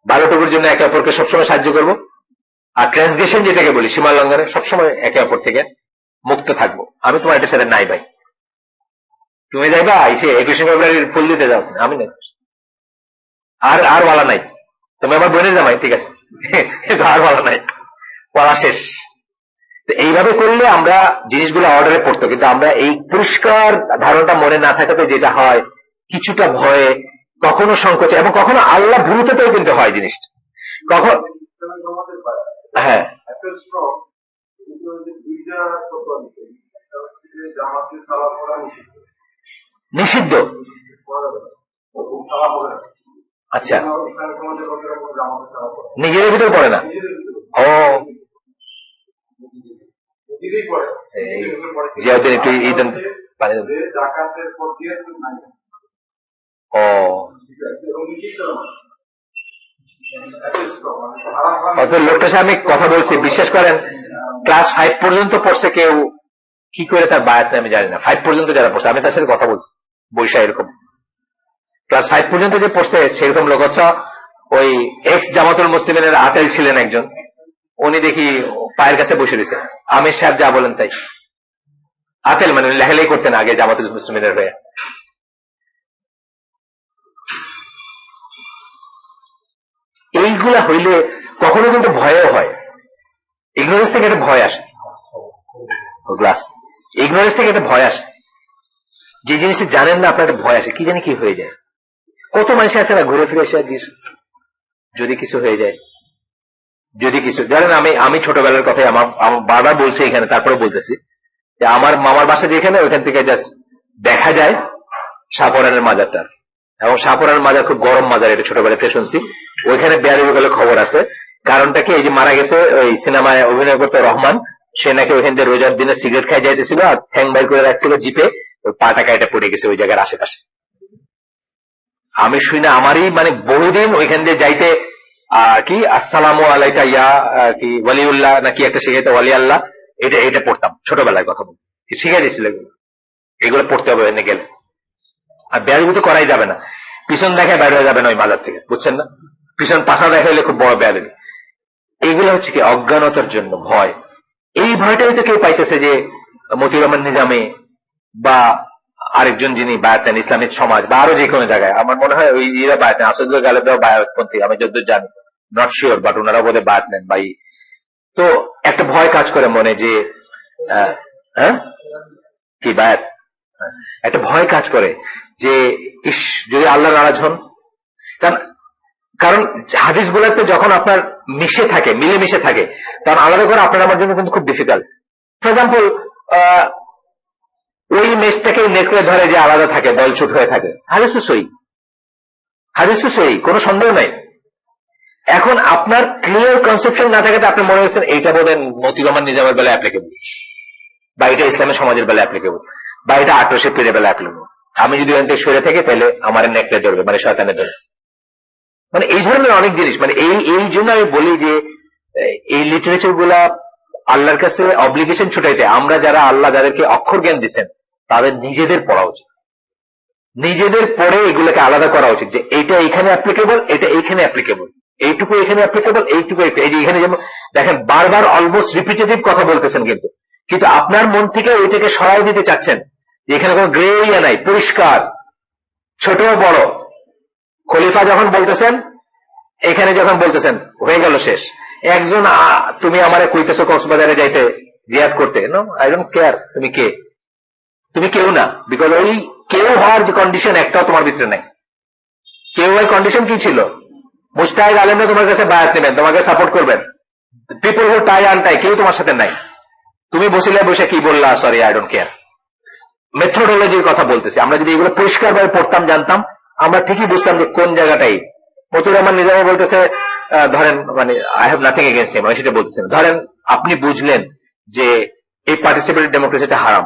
ভালোটুকুর জন্য একে অপরকে সবসময় সাহায্য করবো। আর ট্রান্সগ্রেশন যেটাকে বলি, সীমা লঙ্ঘনে, সবসময় একে অপর থেকে মুক্ত থাকবো। আমি তোমার এটার সাথে নাই ভাই, তুমি যাইবা এসে 21শে ফেব্রুয়ারির ফুল দিতে যাও, আমি নাই। আর আর বলা নাই, তুমি আমার বোনের জামাই, ঠিক আছে, কিন্তু আর বলা নাই, পড়া শেষ। তো এইভাবে করলে আমরা জিনিসগুলো অর্ডারে পড়তো, কিন্তু আমরা এই পরিষ্কার ধারণাটা মনে না থাকাতে যেটা হয়, কিছুটা ভয়ে, কখনো সংকোচে, এবং কখনো আল্লাহ ভুলতেও কিন্তু হয় জিনিসটা। কখন হ্যাঁ নিষিদ্ধ, আচ্ছা, নিজেদের ভিতরে পড়ে না। ও জিয়াউদ্দিন একটু ঈদ পানি দেন। ও অথচ লোকটার সাথে আমি কথা বলছি, বিশ্বাস করেন, ক্লাস 5 পর্যন্ত পড়ছে কেউ, কি করে তার বায়াত আমি জানি না। 5 পর্যন্ত যারা পড়ছে, আমি তার সাথে কথা বলছি বৈশা, এরকম ক্লাস 5 পর্যন্ত যে পড়ছে সেরকম লোক হচ্ছে ওই এক্স জামাতুল মুসলিমের আতেল ছিলেন একজন, উনি দেখি পায়ের কাছে বসে রয়েছে, আমির সাহেব যা বলেন তাই। আতেল মানে লেখালেখি করতেন আগে জামাতুল মুসলিমের হয়ে। এইগুলা হইলে কখনো কিন্তু ভয়ও হয়, ইগনোরেন্স থেকে একটা ভয় আসে, গ্লাস ইগনোরেন্স থেকে একটা ভয় আসে, যে জিনিসটা জানেন না আপনার একটা ভয় আসে, কি জানি কি হয়ে যায়। কত মানুষ আছে না ঘুরে ফিরে এসে, যদি কিছু হয়ে যায়, যদি কিছু জানেন। আমি ছোটবেলার কথাই আমার বারবার বলছি এখানে, তারপরে বলতেছি যে আমার মামার বাসা যেখানে, ওইখান থেকে জাস্ট দেখা যায় শাহপরানের মাজারটা, এবং শাহপরানের মাজার খুব গরম মাজার, এটা ছোটবেলায় শুনছি। ওইখানে বেয়ারি গেলে খবর আছে, কারণটা কি, এই যে মারা গেছে ওই সিনেমায় অভিনয় করতে রহমান, সে নাকি ওইখান থেকে রোজার দিনে সিগারেট খাই যাইতেছিল, আর ঠ্যাং বাইর করে রাখছিল জিপে, ওই পাটা কাইটা পড়ে গেছে ওই জায়গার আশেপাশে। আমি শুই না, আমারই মানে বহুদিন ওইখান দিয়ে যাইতে কি আসসালামু আলাইকা ইয়া কি ওয়ালিউল্লাহ নাকি একটা শিখাইতে, ওয়ালি আল্লাহ, এটা পড়তাম ছোটবেলায়, কথা বলছি, শিখাই দিয়েছিল এগুলো পড়তে হবে এনে গেলে। আর বেয়াদবি তো করাই যাবে না, পিছন দেখায় বাইরে হয়ে যাবে না ওই মাজার থেকে, বুঝছেন না, পিছন পাশা দেখাইলে খুব বড় বেয়াদবি। এইগুলো হচ্ছে কি অজ্ঞানতার জন্য ভয়। এই ভয়টাই তো কেউ পাইতেছে যে মতিউর রহমান নিজামী বা আরেকজন যিনি বায়াত নেন ইসলামিক সমাজ, বা আরো যে কোনো জায়গায়, আমার মনে হয় ওই এরা বায়াত নেন, আসাদুল গালেবরাও বায়াতপন্থী, আমি যতদূর জানি, নট শিওর, বাট ওনারা বোধহয় বায়াত নেন ভাই। তো একটা ভয় কাজ করে মনে, যে হ্যাঁ কি বায়াত, একটা ভয় কাজ করে যে ইস যদি আল্লাহ নারাজ হন। কারণ হাদিস গুলাতে যখন আপনার মিশে থাকে, মিলেমিশে থাকে, তখন আলাদা করে আপনার আমার জন্য কিন্তু খুব ডিফিকাল্ট। ফর এক্সাম্পল, ওই মেষটাকে নেকড়ে ধরে যে আলাদা থাকে, দলছুট হয়ে থাকে, হাদিস তো সই, হাদিস তো সই, কোনো সন্দেহ নাই। এখন আপনার ক্লিয়ার কনসেপশন না থাকাতে আপনি মনে হচ্ছেন এইটা বোধহয় মতিউর রহমান নিজামের বেলা অ্যাপ্লিকেবল, বা এটা ইসলামের সমাজের বেলা অ্যাপ্লিকেবল, বা এটা 1800 পীরের বেলা অ্যাপ্লিকেবল। আমি যদি ওখান থেকে সরে থাকি তাহলে আমার নেকড়ে ধরবে, মানে শয়তানে ধরবে, মানে এই ধরনের অনেক জিনিস। মানে এই জন্য আমি বলি যে এই লিটারেচার গুলা আল্লাহর কাছে অব্লিগেশন ছুটাইতে, আমরা যারা আল্লাহ যাদেরকে অক্ষর জ্ঞান দিচ্ছেন তাদের নিজেদের পড়া উচিত, নিজেদের পড়ে এগুলোকে আলাদা করা উচিত, যে এইটা এখানে অ্যাপ্লিকেবল, এটা এইখানে অ্যাপ্লিকেবল, এইটুকু এখানে অ্যাপ্লিকেবল, এইটুকু এই যে এখানে, যেমন দেখেন বারবার অলমোস্ট রিপিটেটিভ কথা বলতেছেন, কিন্তু আপনার মন থেকে ওইটাকে সরাই দিতে চাচ্ছেন যে এখানে কোনো গ্রে এরিয়া নাই, পরিষ্কার, ছোট বড়। খলিফা যখন বলতেছেন, এখানে যখন বলতেছেন, হয়ে গেল শেষ। একজন তুমি আমারে কইতেছো কক্সবাজারে যাইতে জিয়াদ করতে, নো আই ডোন্ট কেয়ার, তুমি কে, তুমি কেউ না, বিকজ ওই কেউ হওয়ার যে কন্ডিশন একটাও তোমার ভিতরে নাই। কেউ ওই কন্ডিশন কি ছিল, মুস্তাহিদ আলেমরা তোমার কাছে বায়াত নেবেন, তোমাকে সাপোর্ট করবেন, পিপল হু টাই আনটাই, কেউ তোমার সাথে নাই। তুমি বসিলে বসে কি বললা, সরি আই ডোন্ট কেয়ার। মেথোডোলজির কথা বলতেছি, আমরা যদি এগুলো পরিষ্কারভাবে পড়তাম, জানতাম, আমরা ঠিকই বুঝতাম যে কোন জায়গাটাই মতিউর রহমান নিজামী বলতেছে ধরেন মানে I have nothing against him, আমি সেটা বলতেছি না। ধরেন আপনি বুঝলেন যে এই পার্টিসিপেটরি ডেমোক্রেসিটা হারাম,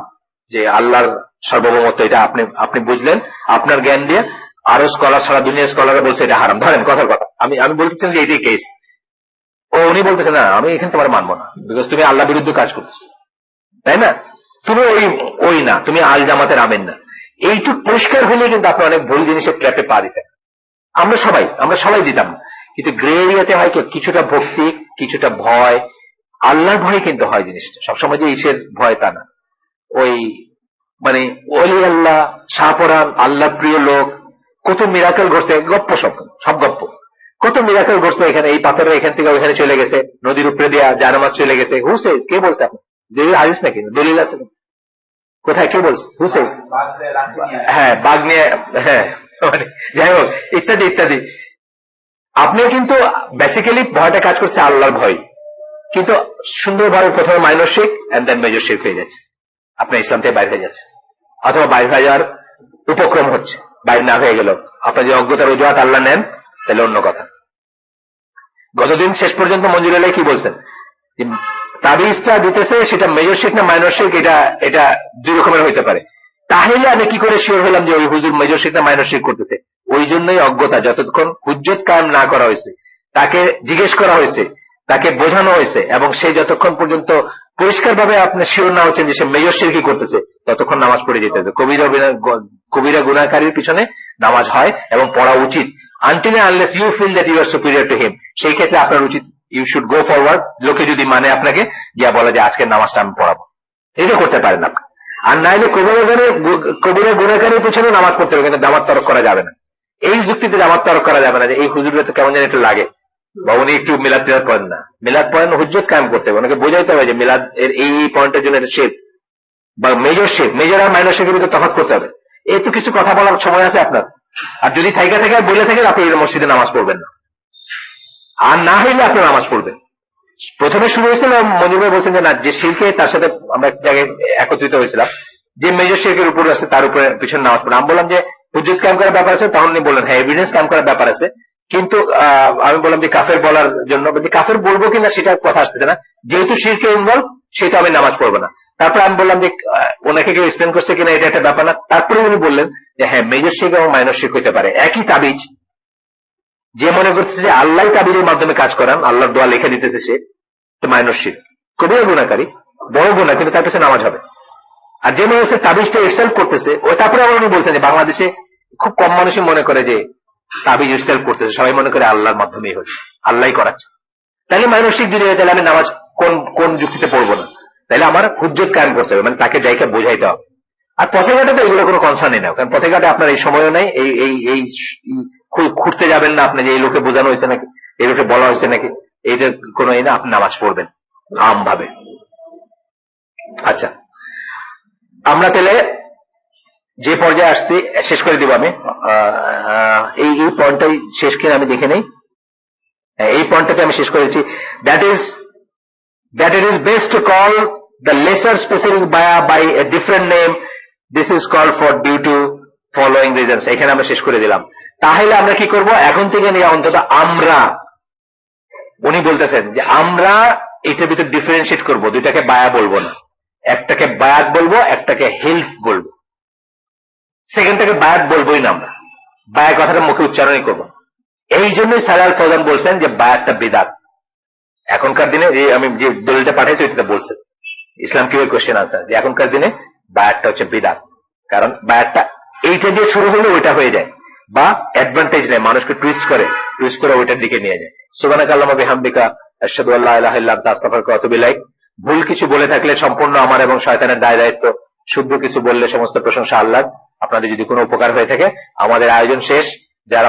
যে আল্লাহর সার্বভৌমত্ব, এটা আপনি বুঝলেন আপনার জ্ঞান দিয়ে, আরো স্কলার, সারা দুনিয়ার স্কলাররা বলছে এটা হারাম, ধরেন কথার কথা, আমি বলতেছেন যে এটাই কেস। উনি বলতেছেন না আমি এখানে তোমার মানবো না, বিকজ তুমি আল্লাহ বিরুদ্ধে কাজ করতেছো, তাই না? তুমি ওই না, তুমি আল জামাতের আমেন না। এইটুক পরিষ্কার হলে কিন্তু আপনি অনেক ভুল জিনিসের ট্র্যাপে পা দিতেন। আমরা সবাই দিতাম না, কিন্তু গ্রে এরিয়াতে হয় কিছুটা ভক্তি, কিছুটা ভয়, আল্লাহর ভয় কিন্তু হয় জিনিসটা। সবসময় যে ঈশের ভয় তা না, ওই মানে ওলি আল্লাহ, শাহপরান, আল্লাহ প্রিয় লোক, কত মিরাকেল ঘটছে, গপ্প সব গপ্প, কত মিরাকেল ঘটছে এখানে, এই পাথরের এখান থেকে ওইখানে চলে গেছে, নদীর উপরে দিয়া জানামাজ চলে গেছে, হু সেজ, কে বলছে? আপনি দলিল হাদিস নাকি, দলিল আছে কোথায়, কে বলছে? হু সেজ? হ্যাঁ, বাঘ নিয়ে, হ্যাঁ, মানে যাই হোক, ইত্যাদি ইত্যাদি। আপনিও কিন্তু বেসিক্যালি ভয়টা কাজ করছে আল্লাহর ভয়, কিন্তু সুন্দরভাবে প্রথমে মাইনর শিরক এন্ড দেন মেজর শিরক হয়ে যাচ্ছে, আপনার ইসলাম থেকে বাইরে হয়ে যাচ্ছে, অথবা বাইরে হয়ে যাওয়ার উপক্রম হচ্ছে। বাইরে না হয়ে গেল, আপনার যে অজ্ঞতার অজুহাত আল্লাহ নেন, তাহলে অন্য কথা। গতদিন শেষ পর্যন্ত মঞ্জুর আলাই কি বলছেন, তাবিজটা দিতেছে সেটা মেজর শিরক না মাইনর শিরক, এটা দুই রকমের হইতে পারে। তাহলে আমি কি করে শিওর হলাম যে ওই হুজুর মেজর শিরক না মাইনর শিরক করতেছে? ওই জন্যই অজ্ঞতা, যতক্ষণ হুজ্জত কায়েম না করা হয়েছে, তাকে জিজ্ঞেস করা হয়েছে, তাকে বোঝানো হয়েছে, এবং সে যতক্ষণ পর্যন্ত পরিষ্কার ভাবে আপনি শিওর না হচ্ছেন যে সে মেজর শিরকই করতেছে, ততক্ষণ নামাজ পড়ে যেতে হবে। কবিরা গুনাহকারীর পিছনে নামাজ হয় এবং পড়া উচিত, until unless you feel that you are superior to him. সেই ক্ষেত্রে আপনার উচিত, ইউ শুড গো ফরওয়ার্ড। লোকে যদি মানে আপনাকে গিয়া বলে যে আজকের নামাজটা আমি পড়াবো, এটা করতে পারেন আপনি। আর নাইলে কবিরা গুনাহকারীর পিছনে নামাজ পড়তে হবে, কিন্তু দামাত তরক করা যাবে না। এই যুক্তিতে দামাত তরক করা যাবে না যে এই হুজুরের তো কেমন যেন একটু লাগে, বা উনি একটু মিলাদ টিলাদ পড়েন না। মিলাদ পড়েন, হুজ্জত কায়েম করতে হবে, ওনাকে বোঝাইতে হবে যে মিলাদ এর এই পয়েন্টের জন্য এটা শিরক বা মেজর শিরক, মেজর আর মাইনর শিরকের ভিতরে তফাৎ করতে হবে। এই তো কিছু কথা বলার সময় আছে আপনার। আর যদি থাইকা থেকে বলে থাকেন, আপনি মসজিদে নামাজ পড়বেন না, আর না হইলে আপনি নামাজ পড়বেন। প্রথমে শুরু হয়েছিল মঞ্জুর ভাই বলছেন যে না, যে শিরকে তার সাথে আমরা এক জায়গায় একত্রিত হয়েছিলাম, যে মেজর শিরকের উপর আছে তার উপরে পিছনে নামাজ পড়ে। আমি বললাম যে হুজ্জত কায়েম করার ব্যাপার আছে, তখন উনি বললেন হ্যাঁ এভিডেন্স কায়েম করার ব্যাপার আছে, কিন্তু আমি বললাম যে কাফের বলার জন্য, কাফের বলবো কিনা সেটা কথা আসতেছে না, যেহেতু শিরকে ইনভলভ সেটা আমি নামাজ পড়বো না। তারপর আমি বললাম যে ওনাকে কেউ এক্সপ্লেন করছে কিনা, এটা একটা ব্যাপার না। তারপরে উনি বললেন যে হ্যাঁ মেজর শিরক এবং মাইনর শিরক হইতে পারে। একই তাবিজ, যে মনে করতেছে যে আল্লাহ তাবিজের মাধ্যমে কাজ করান, আল্লাহর দোয়া লিখে দিতেছে, সে তো মাইনর শিরক, কবিরা গুনাহকারী, বড় গুনাহ, কিন্তু তার কাছে নামাজ হবে। আর যে মনে হচ্ছে তাবিজটা ইটসেলফ করতেছে, ওই তারপরে আবার উনি বলছেন যে বাংলাদেশে খুব কম মানুষই মনে করে যে তাবিজ ইটসেলফ করতেছে, সবাই মনে করে আল্লাহর মাধ্যমেই হচ্ছে, আল্লাহই করাচ্ছে। তাহলে মাইনর শিরক যদি হয়, তাহলে আমি নামাজ কোন যুক্তিতে পড়বো না? তাহলে আমার হুজ্জত কায়েম করতে হবে, মানে তাকে জায়গা বোঝাইতে হবে। আর পথে ঘাটে তো এগুলো কোনো কনসার্নই না, কারণ পথে ঘাটে আপনার এই সময়ও নেই, এই খুঁড়তে যাবেন না আপনি যে এই লোকে বোঝানো হয়েছে নাকি, এই লোকে বলা হয়েছে নাকি, এইটা কোনো এই না, আপনি নামাজ পড়বেন আম ভাবে। আচ্ছা, আমরা তাহলে যে পর্যায়ে আসছি শেষ করে দিব আমি। এই পয়েন্টটাই শেষ কিনা আমি দেখে নেই। এই পয়েন্টটাকে আমি শেষ করেছি, that it is best to call the lesser specific baya by a different name. This is called for due to following reasons. এখানে আমরা শেষ করে দিলাম। তাহলে আমরা কি করব, এখন থেকে নিয়ে অন্তত আমরা, উনি বলতেছেন যে আমরা এটার ভিতরে ডিফারেন্সিয়েট করব, দুইটাকে বায়া বলবো না, একটাকে বায়াত বলবো, একটাকে হেলফ বলবো, সেকেন্ডটাকে বায়াত বলবোই না আমরা, বায়া কথাটা মুখে উচ্চারণই করবো। এই জন্যই সালাল ফৌজান বলছেন যে বায়াতটা বিদআত। এখনকার দিনে যে আমি যে দলিলটা পাঠিয়েছি ওইটা বলছেন ইসলাম কিভাবে কোশ্চেন আনসার, যে এখনকার দিনে বায়াতটা হচ্ছে বিদআত, কারণ বায়াতটা এইটা দিয়ে শুরু হলে ওইটা হয়ে যায়, বা অ্যাডভান্টেজ নেয়, মানুষকে টুইস্ট করে ওইটার দিকে নিয়ে যায়। সুবহানাকাল্লাহুম্মা বিহামদিকা আশহাদু আল্লা ইলাহা ইল্লা আনতা আস্তাগফিরুকা ওয়া আতুবু ইলাইক। ভুল কিছু বলে থাকলে সম্পূর্ণ আমার এবং শয়তানের দায় দায়িত্ব, শুদ্ধ কিছু বললে সমস্ত প্রশংসা আল্লাহর। আপনাদের যদি কোনো উপকার হয়ে থাকে, আমাদের আয়োজন শেষ। যারা